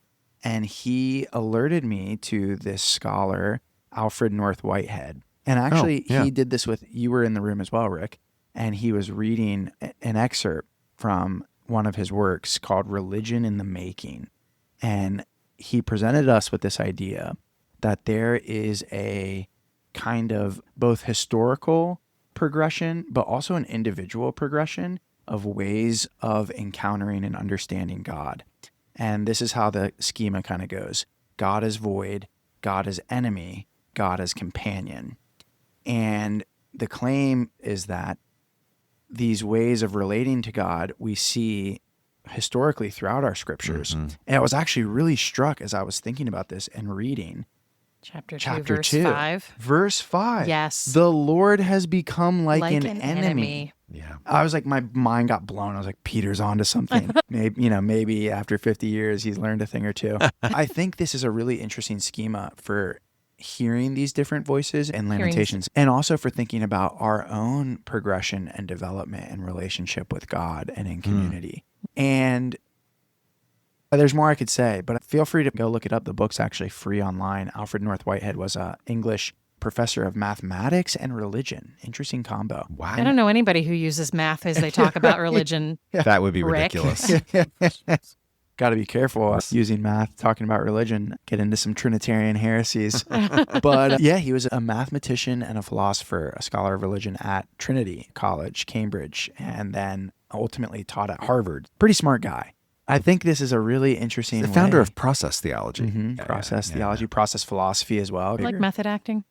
[SPEAKER 3] And he alerted me to this scholar, Alfred North Whitehead. And actually, he did this with, you were in the room as well, Rick, and he was reading an excerpt from one of his works called Religion in the Making. And he presented us with this idea that there is a kind of both historical progression, but also an individual progression of ways of encountering and understanding God. And this is how the schema kind of goes. God is void, God is enemy, God is companion. And the claim is that these ways of relating to God we see historically throughout our scriptures. And I was actually really struck as I was thinking about this and reading
[SPEAKER 2] Chapter 2,
[SPEAKER 3] chapter
[SPEAKER 2] verse
[SPEAKER 3] 2,
[SPEAKER 2] 5.
[SPEAKER 3] verse 5.
[SPEAKER 2] Yes.
[SPEAKER 3] The Lord has become like an enemy.
[SPEAKER 1] Yeah.
[SPEAKER 3] I was like, my mind got blown. I was like, Peter's onto something. Maybe after 50 years, he's learned a thing or two. I think this is a really interesting schema for hearing these different voices and Lamentations, and also for thinking about our own progression and development and relationship with God and in community. And there's more I could say, but feel free to go look it up. The book's actually free online. Alfred North Whitehead was an English professor of mathematics and religion. Interesting combo.
[SPEAKER 1] Wow.
[SPEAKER 2] I don't know anybody who uses math as they talk about religion.
[SPEAKER 1] That would be
[SPEAKER 2] Rick.
[SPEAKER 1] ridiculous.
[SPEAKER 3] Got to be careful using math, talking about religion, get into some Trinitarian heresies. But he was a mathematician and a philosopher, a scholar of religion at Trinity College, Cambridge, and then ultimately taught at Harvard. Pretty smart guy. I think this is a really interesting
[SPEAKER 1] The founder
[SPEAKER 3] way.
[SPEAKER 1] of process theology.
[SPEAKER 3] Process theology, process philosophy as well.
[SPEAKER 2] Like method acting?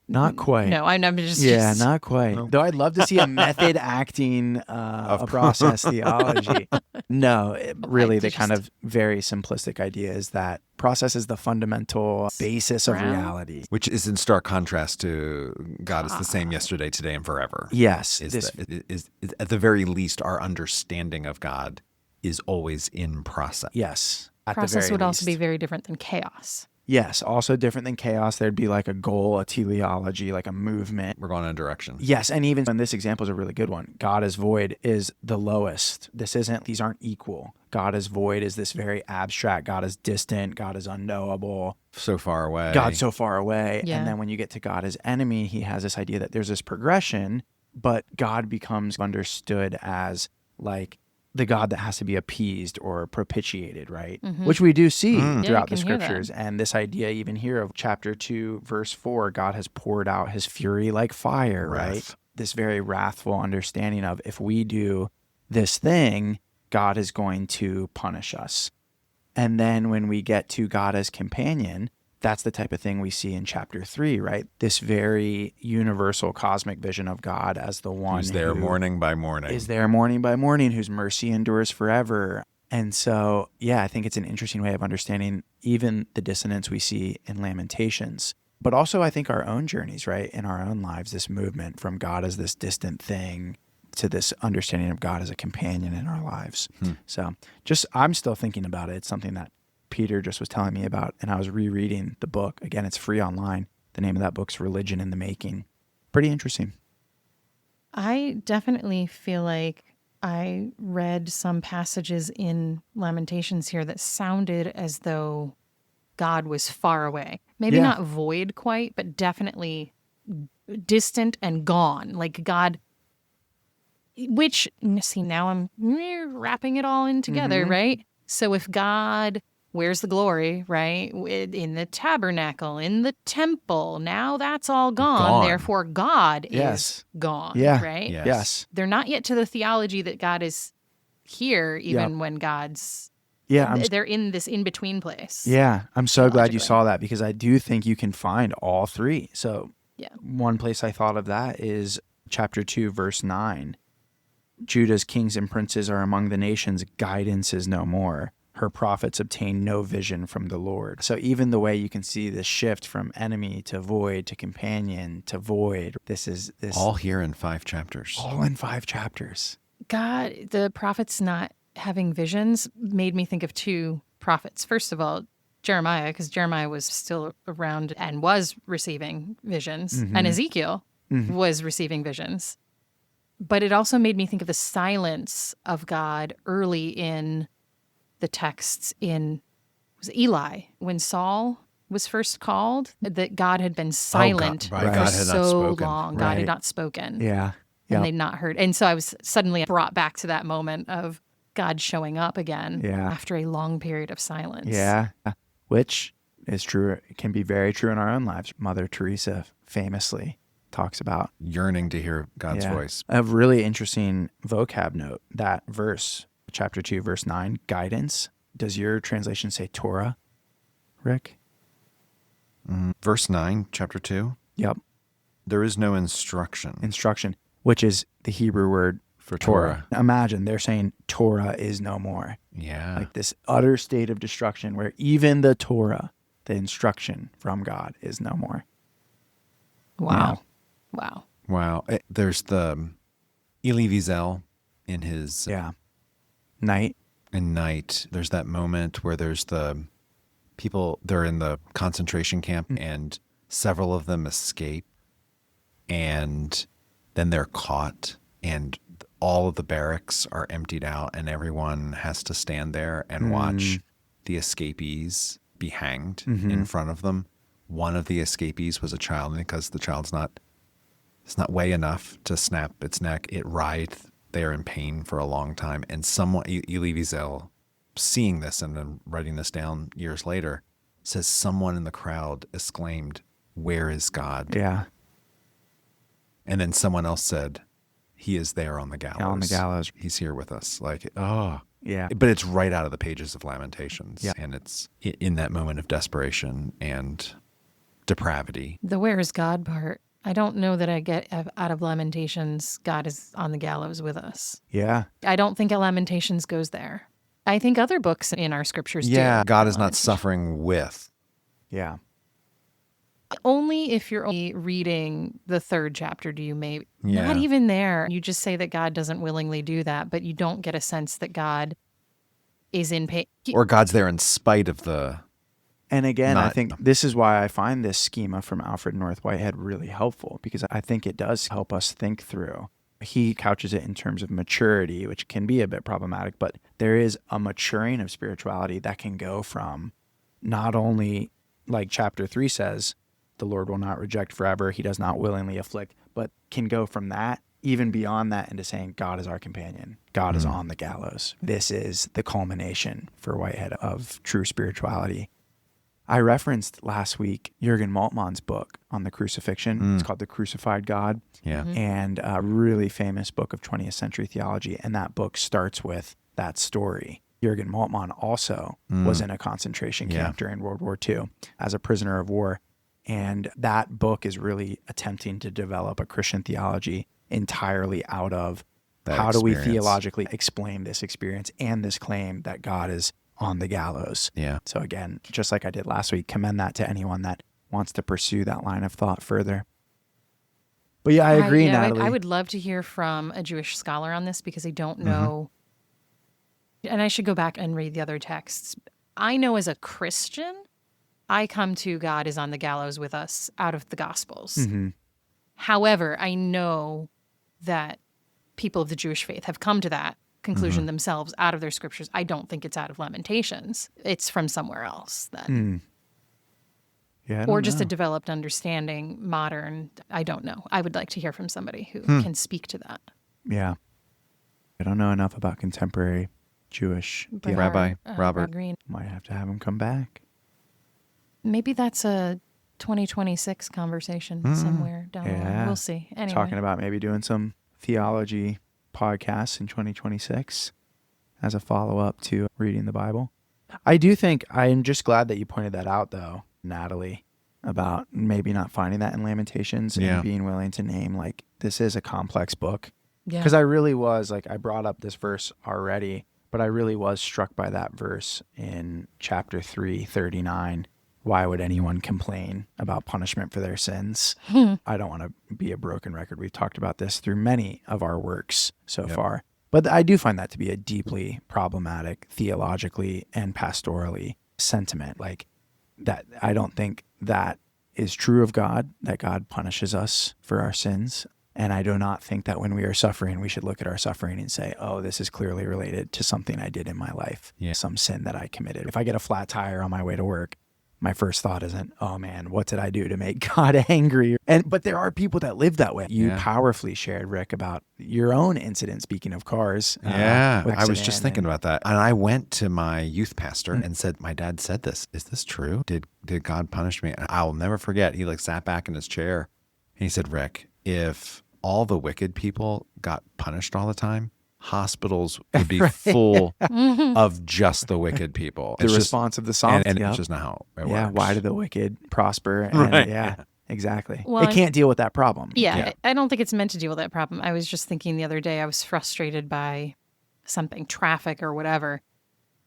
[SPEAKER 3] Not quite.
[SPEAKER 2] No, I'm just...
[SPEAKER 3] Yeah, not quite. Though I'd love to see a method acting of process theology. No, really the kind of very simplistic idea is that process is the fundamental basis of reality.
[SPEAKER 1] Which is in stark contrast to God is the same yesterday, today, and forever.
[SPEAKER 3] Yes.
[SPEAKER 1] Is at the very least, our understanding of God is always in process.
[SPEAKER 3] Yes. At the
[SPEAKER 2] Process
[SPEAKER 3] very
[SPEAKER 2] would also be
[SPEAKER 3] least.
[SPEAKER 2] very different than chaos.
[SPEAKER 3] Yes, also different than chaos. There'd be like a goal, a teleology, like a movement.
[SPEAKER 1] We're going in a direction.
[SPEAKER 3] Yes, and even when this example is a really good one, God is void is the lowest. These aren't equal. God is void is this very abstract. God is distant. God is unknowable.
[SPEAKER 1] So far away.
[SPEAKER 3] God's so far away.
[SPEAKER 2] Yeah.
[SPEAKER 3] And then when you get to God as enemy, he has this idea that there's this progression, but God becomes understood as like the God that has to be appeased or propitiated, right? Which we do see throughout the
[SPEAKER 2] you can hear that.
[SPEAKER 3] scriptures. And this idea even here of chapter 2, verse 4, God has poured out his fury like fire, right?
[SPEAKER 1] Wrath.
[SPEAKER 3] This very wrathful understanding of if we do this thing, God is going to punish us. And then when we get to God as companion, that's the type of thing we see in chapter 3, right? This very universal cosmic vision of God as the one
[SPEAKER 1] Who's there
[SPEAKER 3] who
[SPEAKER 1] morning by morning.
[SPEAKER 3] is there morning by morning, whose mercy endures forever. And so, I think it's an interesting way of understanding even the dissonance we see in Lamentations, but also I think our own journeys, right? In our own lives, this movement from God as this distant thing to this understanding of God as a companion in our lives. So I'm still thinking about it. It's something that Peter just was telling me about, and I was rereading the book. Again, it's free online. The name of that book's Religion in the Making. Pretty interesting.
[SPEAKER 2] I definitely feel like I read some passages in Lamentations here that sounded as though God was far away. Maybe not void quite, but definitely distant and gone. Like God, which, see, now I'm wrapping it all in together, right? So if God, where's the glory, right? In the tabernacle, in the temple. Now that's all gone. Therefore, God is gone, right?
[SPEAKER 3] Yes.
[SPEAKER 2] They're not yet to the theology that God is here, even when God's... they're in this in-between place.
[SPEAKER 3] Yeah, I'm so glad you saw that because I do think you can find all three. So one place I thought of that is chapter 2, verse 9. Judah's kings and princes are among the nations. Guidance is no more. Her prophets obtain no vision from the Lord. So even the way you can see this shift from enemy to void to companion to void, this is
[SPEAKER 1] all here in 5 chapters.
[SPEAKER 3] All in 5 chapters.
[SPEAKER 2] God, the prophets not having visions made me think of 2 prophets. First of all, Jeremiah, because Jeremiah was still around and was receiving visions, and Ezekiel, was receiving visions. But it also made me think of the silence of God early in the texts was Eli, when Saul was first called, that God had been silent
[SPEAKER 1] right.
[SPEAKER 2] for
[SPEAKER 1] God had not
[SPEAKER 2] so
[SPEAKER 1] spoken.
[SPEAKER 2] long. God had
[SPEAKER 3] Right.
[SPEAKER 2] not spoken.
[SPEAKER 3] Yeah.
[SPEAKER 2] And
[SPEAKER 3] Yeah.
[SPEAKER 2] they'd not heard. And so I was suddenly brought back to that moment of God showing up again
[SPEAKER 3] Yeah.
[SPEAKER 2] after a long period of silence.
[SPEAKER 3] Yeah. Which is true. It can be very true in our own lives. Mother Teresa famously talks about
[SPEAKER 1] Yearning to hear God's voice.
[SPEAKER 3] A really interesting vocab note, that verse, chapter 2, verse 9, guidance. Does your translation say Torah, Rick?
[SPEAKER 1] Verse 9, chapter 2.
[SPEAKER 3] Yep.
[SPEAKER 1] There is no instruction
[SPEAKER 3] Instruction, which is the Hebrew word
[SPEAKER 1] for
[SPEAKER 3] Torah.
[SPEAKER 1] Torah.
[SPEAKER 3] Imagine they're saying Torah is no more.
[SPEAKER 1] Yeah.
[SPEAKER 3] Like this utter state of destruction where even the Torah, the instruction from God, is no more.
[SPEAKER 2] Wow. Wow.
[SPEAKER 1] Wow. There's the Elie Wiesel in his
[SPEAKER 3] Yeah. Night.
[SPEAKER 1] in Night. There's that moment where there's the people, they're in the concentration camp and several of them escape and then they're caught and all of the barracks are emptied out and everyone has to stand there and watch the escapees be hanged in front of them. One of the escapees was a child, and because the child's it's not way enough to snap its neck, it writhed. They are in pain for a long time. And someone, Elie Wiesel, seeing this and then writing this down years later, says someone in the crowd exclaimed, "Where is God?"
[SPEAKER 3] Yeah.
[SPEAKER 1] And then someone else said, "He is there on the gallows.
[SPEAKER 3] On the gallows.
[SPEAKER 1] He's here with us." Like, oh.
[SPEAKER 3] Yeah.
[SPEAKER 1] But it's right out of the pages of Lamentations.
[SPEAKER 3] Yeah.
[SPEAKER 1] And it's in that moment of desperation and depravity.
[SPEAKER 2] The where is God part, I don't know that I get out of Lamentations, God is on the gallows with us.
[SPEAKER 3] Yeah.
[SPEAKER 2] I don't think Lamentations goes there. I think other books in our scriptures do.
[SPEAKER 1] God is not suffering with.
[SPEAKER 3] Yeah.
[SPEAKER 2] Only if you're only reading the third chapter do you maybe.
[SPEAKER 1] Yeah.
[SPEAKER 2] Not even there. You just say that God doesn't willingly do that, but you don't get a sense that God is in pain.
[SPEAKER 1] Or God's there in spite of the...
[SPEAKER 3] And again, I
[SPEAKER 1] Not-
[SPEAKER 3] think this is why I find this schema from Alfred North Whitehead really helpful, because I think it does help us think through. He couches it in terms of maturity, which can be a bit problematic, but there is a maturing of spirituality that can go from not only, like chapter 3 says, the Lord will not reject forever, he does not willingly afflict, but can go from that even beyond that into saying God is our companion. God is on the gallows. This is the culmination for Whitehead of true spirituality. I referenced last week Jürgen Moltmann's book on the crucifixion. It's called The Crucified God,
[SPEAKER 1] Yeah.
[SPEAKER 3] and a really famous book of 20th century theology. And that book starts with that story. Jürgen Moltmann also was in a concentration camp during World War II as a prisoner of war. And that book is really attempting to develop a Christian theology entirely out of
[SPEAKER 1] That
[SPEAKER 3] how do we
[SPEAKER 1] experience.
[SPEAKER 3] theologically explain this experience and this claim that God is on the gallows.
[SPEAKER 1] Yeah.
[SPEAKER 3] So again, just like I did last week, commend that to anyone that wants to pursue that line of thought further. But yeah, I agree, Natalie.
[SPEAKER 2] I would love to hear from a Jewish scholar on this because I don't know. And I should go back and read the other texts. I know as a Christian, I come to God is on the gallows with us out of the Gospels. However, I know that people of the Jewish faith have come to that conclusion themselves out of their scriptures. I don't think it's out of Lamentations. It's from somewhere else then.
[SPEAKER 3] Yeah, I
[SPEAKER 2] Or
[SPEAKER 3] don't
[SPEAKER 2] just
[SPEAKER 3] know.
[SPEAKER 2] a developed understanding, modern. I don't know. I would like to hear from somebody who can speak to that.
[SPEAKER 3] Yeah. I don't know enough about contemporary Jewish theology.
[SPEAKER 1] Rabbi Robert.
[SPEAKER 2] Rob Green.
[SPEAKER 3] Might have to have him come back.
[SPEAKER 2] Maybe that's a 2026 conversation somewhere down the line.
[SPEAKER 3] Yeah.
[SPEAKER 2] We'll see. Anyway.
[SPEAKER 3] Talking about maybe doing some theology podcasts in 2026 as a follow-up to reading the Bible. I do think, I'm just glad that you pointed that out though, Natalie, about maybe not finding that in Lamentations
[SPEAKER 1] Yeah.
[SPEAKER 3] and being willing to name, like, this is a complex book.
[SPEAKER 2] Yeah.
[SPEAKER 3] Because I really was, like, I brought up this verse already, but I really was struck by that verse in chapter 3:39. Why would anyone complain about punishment for their sins? I don't want to be a broken record. We've talked about this through many of our works so far. But I do find that to be a deeply problematic theologically and pastorally sentiment. Like that, I don't think that is true of God, that God punishes us for our sins. And I do not think that when we are suffering, we should look at our suffering and say, oh, this is clearly related to something I did in my life, some sin that I committed. If I get a flat tire on my way to work, my first thought isn't, oh man, what did I do to make God angry? But there are people that live that way. You powerfully shared, Rick, about your own incident, speaking of cars.
[SPEAKER 1] I was just thinking about that. And I went to my youth pastor and said, my dad said this. Is this true? Did God punish me? And I'll never forget. He sat back in his chair and he said, Rick, if all the wicked people got punished all the time, hospitals would be full of just the wicked people.
[SPEAKER 3] The response of the psalm.
[SPEAKER 1] And it's just not how it works.
[SPEAKER 3] Yeah, why do the wicked prosper? And Yeah, exactly.
[SPEAKER 2] Well,
[SPEAKER 3] it can't deal with that problem.
[SPEAKER 2] Yeah, I don't think it's meant to deal with that problem. I was just thinking the other day, I was frustrated by something, traffic or whatever.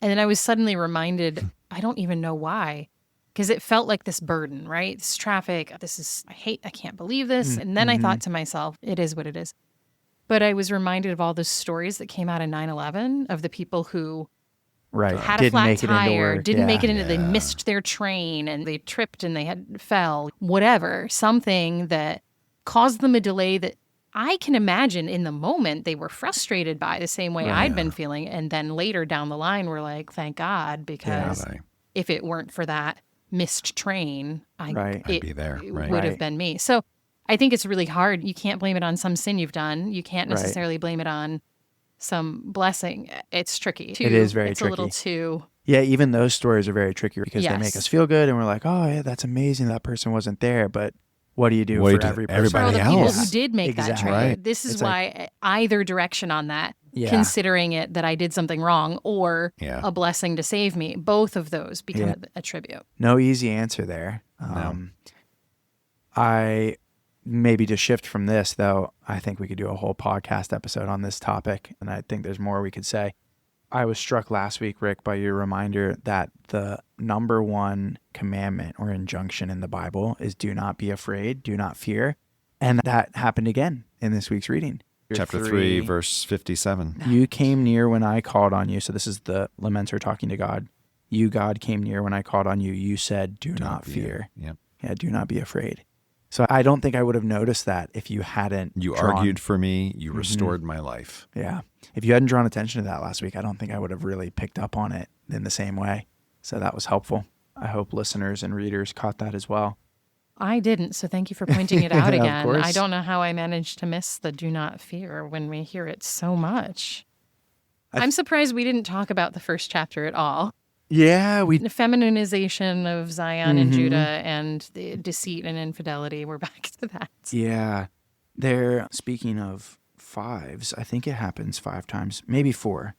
[SPEAKER 2] And then I was suddenly reminded, I don't even know why, because it felt like this burden, right? This traffic, I can't believe this. And then I thought to myself, it is what it is. But I was reminded of all the stories that came out of 9/11 of the people who had a flat tire, didn't make it into, they missed their train and they tripped and they fell, whatever, something that caused them a delay that I can imagine in the moment they were frustrated by, the same way I'd been feeling. And then later down the line, we're like, thank God, because if it weren't for that missed train, I'd be there. It would have been me. So I think it's really hard. You can't blame it on some sin you've done. You can't necessarily blame it on some blessing. It's tricky.
[SPEAKER 3] It is very tricky.
[SPEAKER 2] It's a little too...
[SPEAKER 3] Yeah, even those stories are very tricky because they make us feel good and we're like, oh, yeah, that's amazing that person wasn't there. But what do you do for every person?
[SPEAKER 1] Everybody
[SPEAKER 2] else? People who
[SPEAKER 3] else?
[SPEAKER 2] did make that trade.
[SPEAKER 1] Right.
[SPEAKER 2] This is why either direction on that, considering it that I did something wrong or a blessing to save me, both of those become a tribute.
[SPEAKER 3] No easy answer there. Maybe to shift from this, though, I think we could do a whole podcast episode on this topic, and I think there's more we could say. I was struck last week, Rick, by your reminder that the number one commandment or injunction in the Bible is do not be afraid, do not fear. And that happened again in this week's reading.
[SPEAKER 1] Chapter 3, verse 57.
[SPEAKER 3] You came near when I called on you. So this is the lamenter talking to God. You, God, came near when I called on you. You said, do not fear.
[SPEAKER 1] Yep.
[SPEAKER 3] Yeah, do not be afraid. So I don't think I would have noticed that if you hadn't
[SPEAKER 1] argued for me. You restored my life.
[SPEAKER 3] Yeah. If you hadn't drawn attention to that last week, I don't think I would have really picked up on it in the same way. So that was helpful. I hope listeners and readers caught that as well.
[SPEAKER 2] I didn't, so thank you for pointing it out again.
[SPEAKER 3] Of course.
[SPEAKER 2] I don't know how I managed to miss the do not fear when we hear it so much. I'm surprised we didn't talk about the first chapter at all.
[SPEAKER 3] Yeah,
[SPEAKER 2] The feminization of Zion and Judah and the deceit and infidelity. We're back to that.
[SPEAKER 3] Yeah. Speaking of fives, I think it happens 5 times, maybe 4.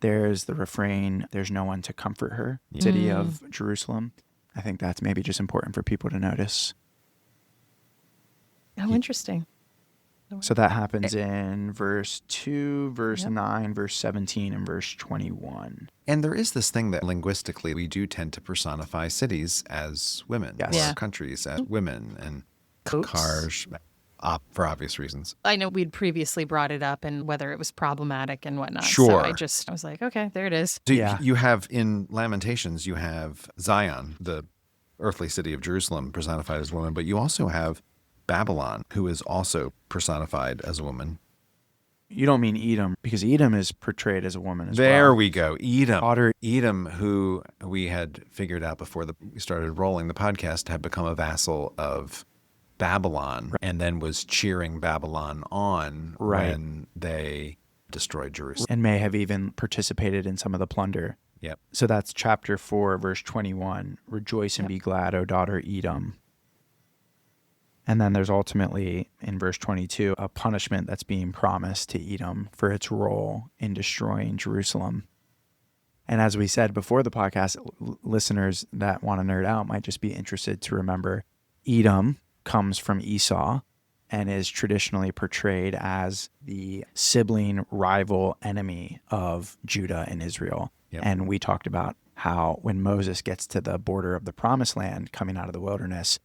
[SPEAKER 3] There's the refrain, there's no one to comfort her, city of Jerusalem. I think that's maybe just important for people to notice.
[SPEAKER 2] Oh, interesting.
[SPEAKER 3] So that happens in verse 2, verse 9, verse 17, and verse 21.
[SPEAKER 1] And there is this thing that linguistically we do tend to personify cities as women, or countries as women, and cars, for obvious reasons.
[SPEAKER 2] I know we'd previously brought it up and whether it was problematic and whatnot.
[SPEAKER 1] Sure.
[SPEAKER 2] So I was like, okay, there it is.
[SPEAKER 1] So you have in Lamentations, you have Zion, the earthly city of Jerusalem, personified as woman, but you also have Babylon, who is also personified as a woman.
[SPEAKER 3] You don't mean Edom, because Edom is portrayed as a woman as well.
[SPEAKER 1] There we go. Edom, who we had figured out before we started rolling the podcast, had become a vassal of Babylon and then was cheering Babylon on when they destroyed Jerusalem.
[SPEAKER 3] And may have even participated in some of the plunder.
[SPEAKER 1] Yep.
[SPEAKER 3] So that's chapter 4, verse 21. Rejoice and be glad, O daughter Edom. And then there's ultimately, in verse 22, a punishment that's being promised to Edom for its role in destroying Jerusalem. And as we said before the podcast, listeners that want to nerd out might just be interested to remember Edom comes from Esau and is traditionally portrayed as the sibling rival enemy of Judah and Israel. Yep. And we talked about how when Moses gets to the border of the promised land coming out of the wilderness,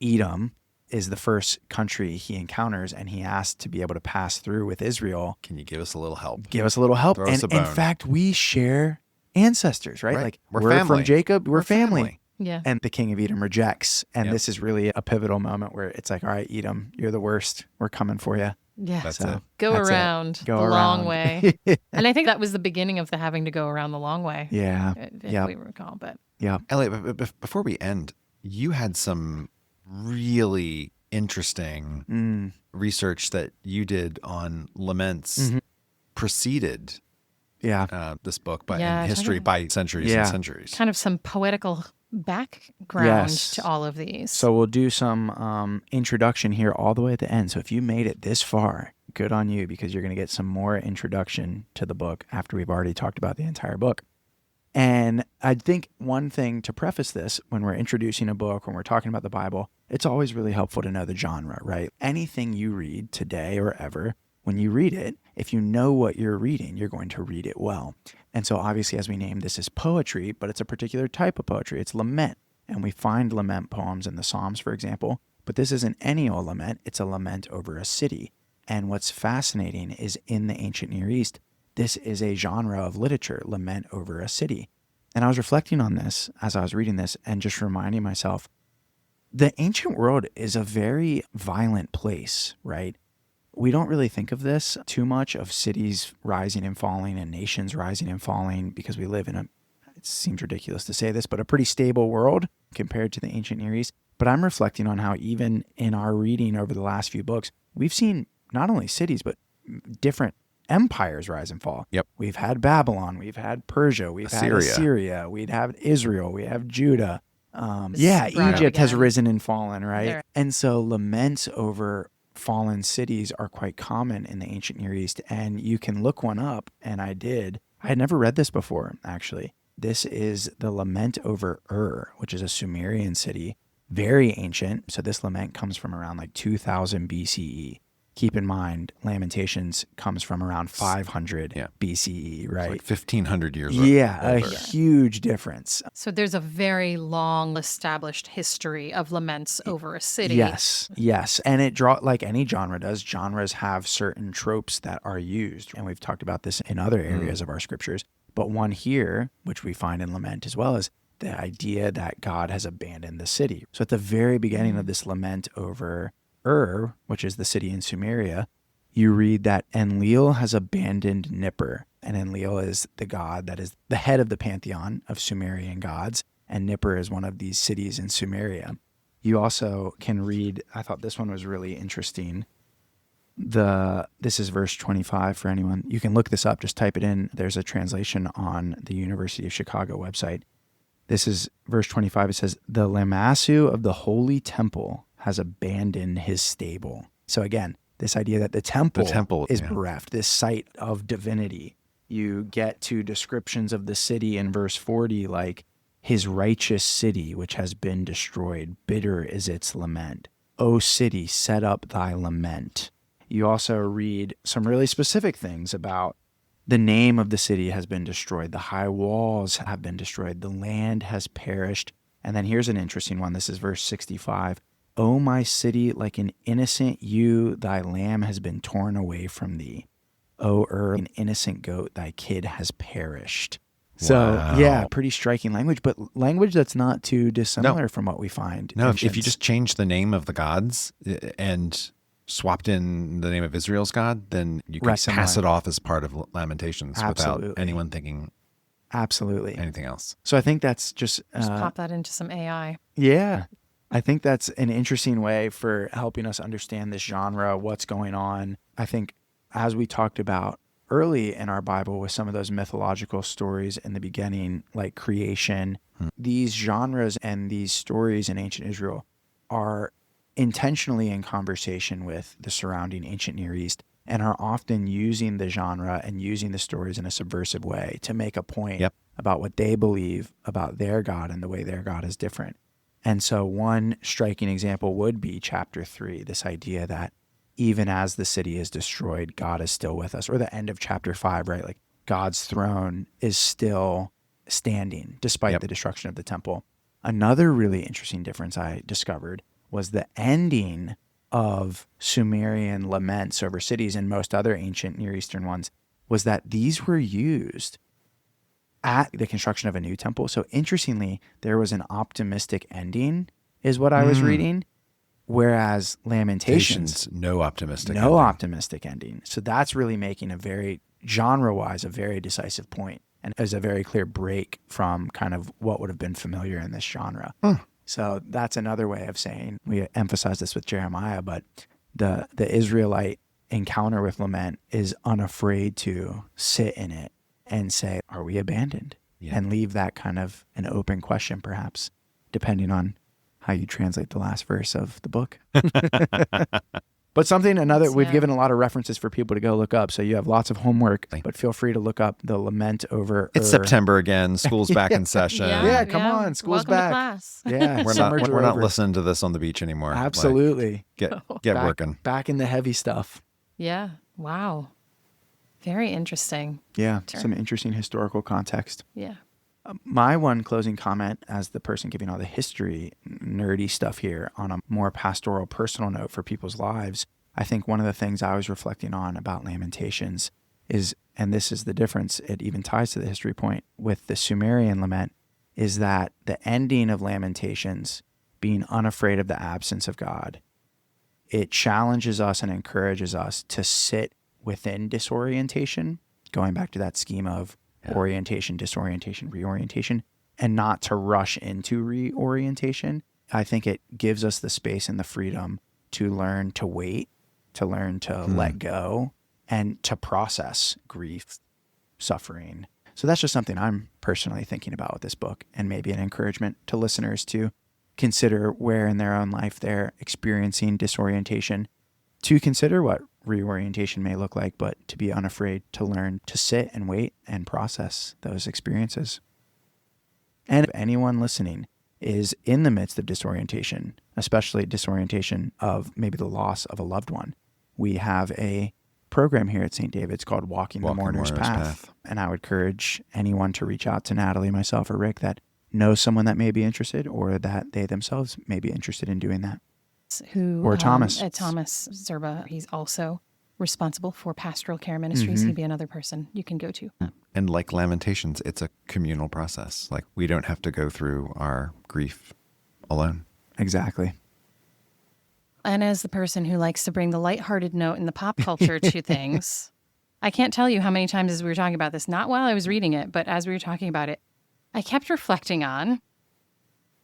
[SPEAKER 3] Edom is the first country he encounters, and he asks to be able to pass through with Israel.
[SPEAKER 1] Can you give us a little help?
[SPEAKER 3] Give us a little help.
[SPEAKER 1] Throw us a bone.
[SPEAKER 3] In fact, we share ancestors, right? Like
[SPEAKER 1] we're family.
[SPEAKER 3] from Jacob, we're family.
[SPEAKER 2] Yeah.
[SPEAKER 3] and the king of Edom rejects. And
[SPEAKER 1] Yep.
[SPEAKER 3] this is really a pivotal moment where it's like, all right, Edom, you're the worst. We're coming for you.
[SPEAKER 2] Yeah.
[SPEAKER 1] That's
[SPEAKER 3] So
[SPEAKER 1] it.
[SPEAKER 2] Go
[SPEAKER 3] that's it.
[SPEAKER 2] around
[SPEAKER 3] Go
[SPEAKER 2] the
[SPEAKER 3] around.
[SPEAKER 2] long way. And I think that was the beginning of the having to go around the long way.
[SPEAKER 3] Yeah.
[SPEAKER 2] If
[SPEAKER 3] Yep.
[SPEAKER 2] we recall. But
[SPEAKER 3] Yeah.
[SPEAKER 1] Elliot, before we end, you had some really interesting research that you did on laments preceded
[SPEAKER 3] Yeah.
[SPEAKER 1] this book, but
[SPEAKER 2] Yeah,
[SPEAKER 1] in history
[SPEAKER 2] talking-
[SPEAKER 1] by centuries and
[SPEAKER 3] Yeah.
[SPEAKER 1] centuries.
[SPEAKER 2] kind of some poetical background
[SPEAKER 3] Yes.
[SPEAKER 2] to all of these.
[SPEAKER 3] So we'll do some introduction here all the way at the end. So if you made it this far, good on you, because you're going to get some more introduction to the book after we've already talked about the entire book. And I think one thing to preface this, when we're introducing a book, when we're talking about the Bible, it's always really helpful to know the genre, right? Anything you read today or ever, when you read it, if you know what you're reading, you're going to read it well. And so obviously, as we named, this is poetry, but it's a particular type of poetry. It's lament. And we find lament poems in the Psalms, for example. But this isn't any old lament. It's a lament over a city. And what's fascinating is in the ancient Near East, this is a genre of literature, lament over a city. And I was reflecting on this as I was reading this and just reminding myself, the ancient world is a very violent place, right? We don't really think of this too much, of cities rising and falling and nations rising and falling, because we live in it seems ridiculous to say this, but a pretty stable world compared to the ancient Near East. But I'm reflecting on how even in our reading over the last few books, we've seen not only cities, but different empires rise and fall.
[SPEAKER 1] Yep.
[SPEAKER 3] We've had Babylon, we've had Persia, we've had Assyria, we'd have Israel, we have Judah. Egypt has risen and fallen, right?
[SPEAKER 2] There.
[SPEAKER 3] And so laments over fallen cities are quite common in the ancient Near East. And you can look one up, and I did. I had never read this before, actually. This is the lament over which is a Sumerian city, very ancient. So this lament comes from around like 2000 BCE. Keep in mind, Lamentations comes from around 500 BCE, right?
[SPEAKER 1] It's like 1,500 years
[SPEAKER 3] Yeah, a
[SPEAKER 1] older.
[SPEAKER 3] huge difference.
[SPEAKER 2] So there's a very long established history of laments over a city.
[SPEAKER 3] Yes. And it like any genre does, genres have certain tropes that are used. And we've talked about this in other areas of our scriptures. But one here, which we find in lament as well, is the idea that God has abandoned the city. So at the very beginning of this lament over which is the city in Sumeria, you read that Enlil has abandoned Nippur. And Enlil is the god that is the head of the pantheon of Sumerian gods. And Nippur is one of these cities in Sumeria. You also can read, I thought this one was really interesting. This is verse 25 for anyone. You can look this up, just type it in. There's a translation on the University of Chicago website. This is verse 25. It says, "The Lamassu of the holy temple has abandoned his stable." So again, this idea that the temple is bereft, this site of divinity. You get to descriptions of the city in verse 40, like, "His righteous city, which has been destroyed, bitter is its lament. O city, set up thy lament." You also read some really specific things about the name of the city has been destroyed. The high walls have been destroyed. The land has perished. And then here's an interesting one. This is verse 65. "O my city, like an innocent ewe, thy lamb has been torn away from thee. O an innocent goat, thy kid has perished." So,
[SPEAKER 1] Wow.
[SPEAKER 3] pretty striking language, but language that's not too dissimilar from what we find.
[SPEAKER 1] No, if you just change the name of the gods and swapped in the name of Israel's God, then you can pass it off as part of Lamentations without anyone thinking anything else.
[SPEAKER 3] So I think that's just
[SPEAKER 2] pop that into some AI.
[SPEAKER 3] Yeah. I think that's an interesting way for helping us understand this genre, what's going on. I think as we talked about early in our Bible with some of those mythological stories in the beginning, like creation, these genres and these stories in ancient Israel are intentionally in conversation with the surrounding ancient Near East and are often using the genre and using the stories in a subversive way to make a point about what they believe about their God and the way their God is different. And so one striking example would be chapter 3, this idea that even as the city is destroyed, God is still with us. Or the end of chapter 5, right? Like God's throne is still standing despite the destruction of the temple. Another really interesting difference I discovered was the ending of Sumerian laments over cities and most other ancient Near Eastern ones was that these were used at the construction of a new temple. So interestingly, there was an optimistic ending is what I was reading, whereas Lamentations,
[SPEAKER 1] no optimistic
[SPEAKER 3] no
[SPEAKER 1] ending.
[SPEAKER 3] optimistic ending. So that's really making a very genre-wise, a very decisive point, and is a very clear break from kind of what would have been familiar in this genre. So that's another way of saying, we emphasize this with Jeremiah, but the Israelite encounter with lament is unafraid to sit in it and say, are we abandoned?
[SPEAKER 1] Yeah.
[SPEAKER 3] And leave that kind of an open question, perhaps, depending on how you translate the last verse of the book. But we've given a lot of references for people to go look up. So you have lots of homework, but feel free to look up the lament over.
[SPEAKER 1] It's September again. School's back in session.
[SPEAKER 3] Yeah, come on. School's
[SPEAKER 2] Welcome
[SPEAKER 3] back.
[SPEAKER 2] to class.
[SPEAKER 3] Yeah,
[SPEAKER 1] We're not listening to this on the beach anymore.
[SPEAKER 3] Absolutely.
[SPEAKER 1] Like, get working.
[SPEAKER 3] Back in the heavy stuff.
[SPEAKER 2] Yeah. Wow. Very interesting.
[SPEAKER 3] Yeah,
[SPEAKER 2] Sure.
[SPEAKER 3] some interesting historical context.
[SPEAKER 2] Yeah.
[SPEAKER 3] My one closing comment, as the person giving all the history, nerdy stuff here, on a more pastoral, personal note for people's lives, I think one of the things I was reflecting on about Lamentations is, and this is the difference, it even ties to the history point with the Sumerian lament, is that the ending of Lamentations, being unafraid of the absence of God, it challenges us and encourages us to sit within disorientation, going back to that schema of orientation, disorientation, reorientation, and not to rush into reorientation. I think it gives us the space and the freedom to learn to wait, to learn to let go, and to process grief, suffering. So that's just something I'm personally thinking about with this book, and maybe an encouragement to listeners to consider where in their own life they're experiencing disorientation, to consider what reorientation may look like, but to be unafraid to learn to sit and wait and process those experiences. And if anyone listening is in the midst of disorientation, especially disorientation of maybe the loss of a loved one, we have a program here at St. David's called Walking the Mourner's Path. And I would encourage anyone to reach out to Natalie, myself, or Rick that knows someone that may be interested, or that they themselves may be interested in doing that. Or Thomas.
[SPEAKER 2] Thomas Zerba. He's also responsible for pastoral care ministries. He'd be another person you can go to.
[SPEAKER 1] And like Lamentations, it's a communal process. Like, we don't have to go through our grief alone.
[SPEAKER 3] Exactly.
[SPEAKER 2] And as the person who likes to bring the lighthearted note in the pop culture to things, I can't tell you how many times as we were talking about this, not while I was reading it, but as we were talking about it, I kept reflecting on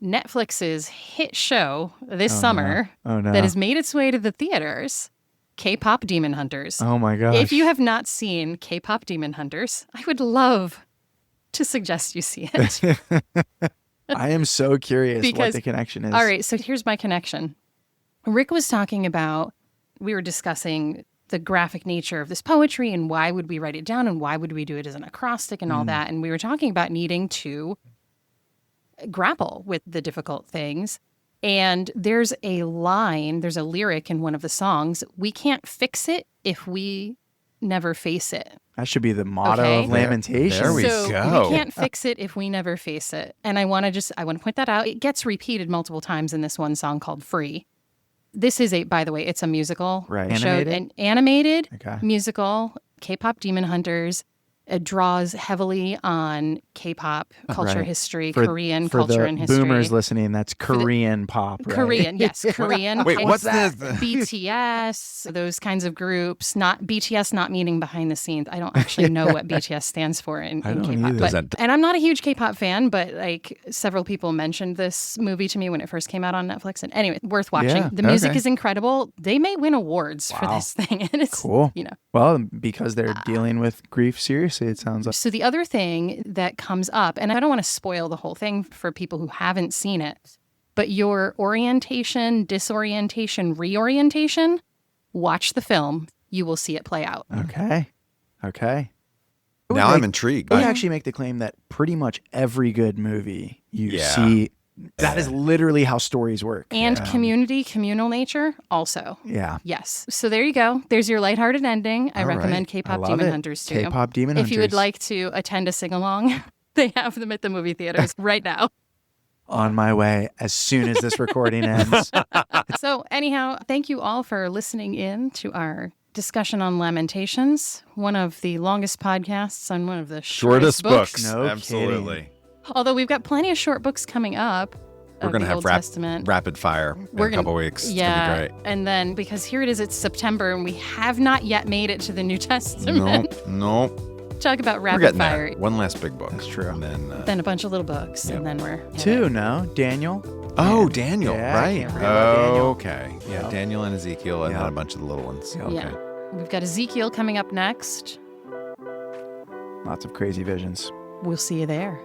[SPEAKER 2] Netflix's hit show this summer that has made its way to the theaters, K-pop Demon Hunters.
[SPEAKER 3] Oh my gosh.
[SPEAKER 2] If you have not seen K-pop Demon Hunters, I would love to suggest you see it.
[SPEAKER 3] I am so curious what the connection is.
[SPEAKER 2] All right, so here's my connection. Rick was talking about, we were discussing the graphic nature of this poetry and why would we write it down and why would we do it as an acrostic and all that. And we were talking about needing to grapple with the difficult things. And there's a lyric in one of the songs, we can't fix it if we never face it.
[SPEAKER 3] That should be the motto of Lamentations.
[SPEAKER 1] There we
[SPEAKER 2] so
[SPEAKER 1] go.
[SPEAKER 2] We can't fix it if we never face it. And I want to point that out. It gets repeated multiple times in this one song called Free. This is by the way, it's a musical show.
[SPEAKER 3] Animated?
[SPEAKER 2] An animated
[SPEAKER 3] Okay.
[SPEAKER 2] musical, K-pop Demon Hunters. It draws heavily on K-pop culture history, Korean culture and history.
[SPEAKER 3] For the boomers listening, that's Korean pop, right?
[SPEAKER 2] Korean, yes, Korean.
[SPEAKER 1] Wait, what's that?
[SPEAKER 2] BTS, those kinds of groups. Not BTS, not meaning behind the scenes. I don't actually know what BTS stands for in
[SPEAKER 3] don't
[SPEAKER 2] K-pop.
[SPEAKER 3] either.
[SPEAKER 2] And I'm not a huge K-pop fan, but like several people mentioned this movie to me when it first came out on Netflix. And anyway, worth watching.
[SPEAKER 3] Yeah,
[SPEAKER 2] The music
[SPEAKER 3] okay.
[SPEAKER 2] is incredible. They may win awards for this thing. And it's
[SPEAKER 3] Cool. Well, because they're
[SPEAKER 2] Ah.
[SPEAKER 3] dealing with grief seriously, it sounds like.
[SPEAKER 2] So the other thing that comes up, and I don't want to spoil the whole thing for people who haven't seen it, but your orientation, disorientation, reorientation, watch the film. You will see it play out.
[SPEAKER 3] Okay.
[SPEAKER 1] Now I'm intrigued.
[SPEAKER 3] We actually make the claim that pretty much every good movie you
[SPEAKER 1] Yeah.
[SPEAKER 3] see, that is literally how stories work.
[SPEAKER 2] And communal nature also.
[SPEAKER 3] Yeah.
[SPEAKER 2] Yes. So there you go. There's your lighthearted ending. I
[SPEAKER 1] All right.
[SPEAKER 2] recommend
[SPEAKER 3] I
[SPEAKER 2] K-pop
[SPEAKER 3] love
[SPEAKER 2] Demon
[SPEAKER 3] it.
[SPEAKER 2] Hunters too.
[SPEAKER 3] K-pop Demon Hunters.
[SPEAKER 2] If you would like to attend a sing-along, they have them at the movie theaters right now.
[SPEAKER 3] On my way as soon as this recording ends.
[SPEAKER 2] So anyhow, thank you all for listening in to our discussion on Lamentations, one of the longest podcasts on one of the
[SPEAKER 1] Shortest books.
[SPEAKER 3] No
[SPEAKER 1] Absolutely.
[SPEAKER 3] kidding.
[SPEAKER 2] Although we've got plenty of short books coming up.
[SPEAKER 1] We're going to have
[SPEAKER 2] Old Testament.
[SPEAKER 1] rapid fire in a couple weeks.
[SPEAKER 2] Yeah.
[SPEAKER 1] It's going to be great.
[SPEAKER 2] And then, because here it is, it's September, and we have not yet made it to the New Testament.
[SPEAKER 1] Nope.
[SPEAKER 2] Talk about
[SPEAKER 1] We're
[SPEAKER 2] rapid
[SPEAKER 1] getting
[SPEAKER 2] fire.
[SPEAKER 1] there. One last big book.
[SPEAKER 3] That's true.
[SPEAKER 1] And
[SPEAKER 2] Then a bunch of little books,
[SPEAKER 1] Yep.
[SPEAKER 2] and then we're...
[SPEAKER 3] Two, no? Daniel?
[SPEAKER 1] Oh, Daniel,
[SPEAKER 3] Yeah, I
[SPEAKER 1] right.
[SPEAKER 3] can't forget about Daniel.
[SPEAKER 1] Okay. Yeah,
[SPEAKER 3] Yep.
[SPEAKER 1] Daniel and Ezekiel and
[SPEAKER 3] Yep.
[SPEAKER 1] then a bunch of the little ones.
[SPEAKER 3] Yep.
[SPEAKER 1] Okay.
[SPEAKER 2] Yeah. We've got Ezekiel coming up next.
[SPEAKER 3] Lots of crazy visions.
[SPEAKER 2] We'll see you there.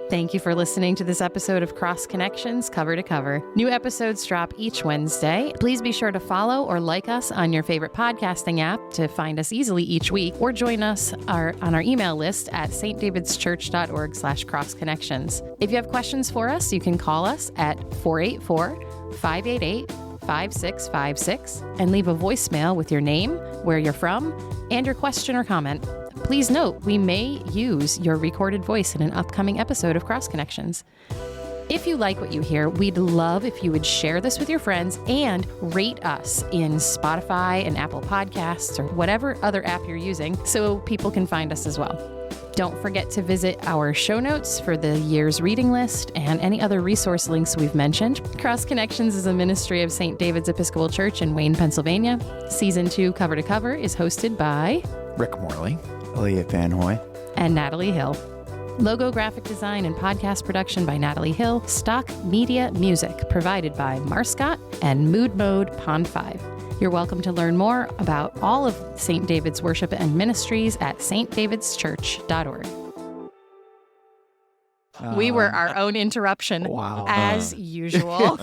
[SPEAKER 2] Thank you for listening to this episode of Cross Connections Cover to Cover. New episodes drop each Wednesday. Please be sure to follow or like us on your favorite podcasting app to find us easily each week, or join us on our email list at stdavidschurch.org/crossconnections. If you have questions for us, you can call us at 484-588-5656 and leave a voicemail with your name, where you're from, and your question or comment. Please note, we may use your recorded voice in an upcoming episode of Cross Connections. If you like what you hear, we'd love if you would share this with your friends and rate us in Spotify and Apple Podcasts or whatever other app you're using so people can find us as well. Don't forget to visit our show notes for the year's reading list and any other resource links we've mentioned. Cross Connections is a ministry of St. David's Episcopal Church in Wayne, Pennsylvania. Season 2 Cover to Cover is hosted by
[SPEAKER 1] Rick Morley.
[SPEAKER 3] Elliot Van Hoy.
[SPEAKER 2] and Natalie Hill. Logo, graphic design, and podcast production by Natalie Hill. Stock media music provided by Marscott and Mood Mode Pond 5. You're welcome to learn more about all of St. David's worship and ministries at stdavidschurch.org. We were our own interruption,
[SPEAKER 3] Wow.
[SPEAKER 2] as usual.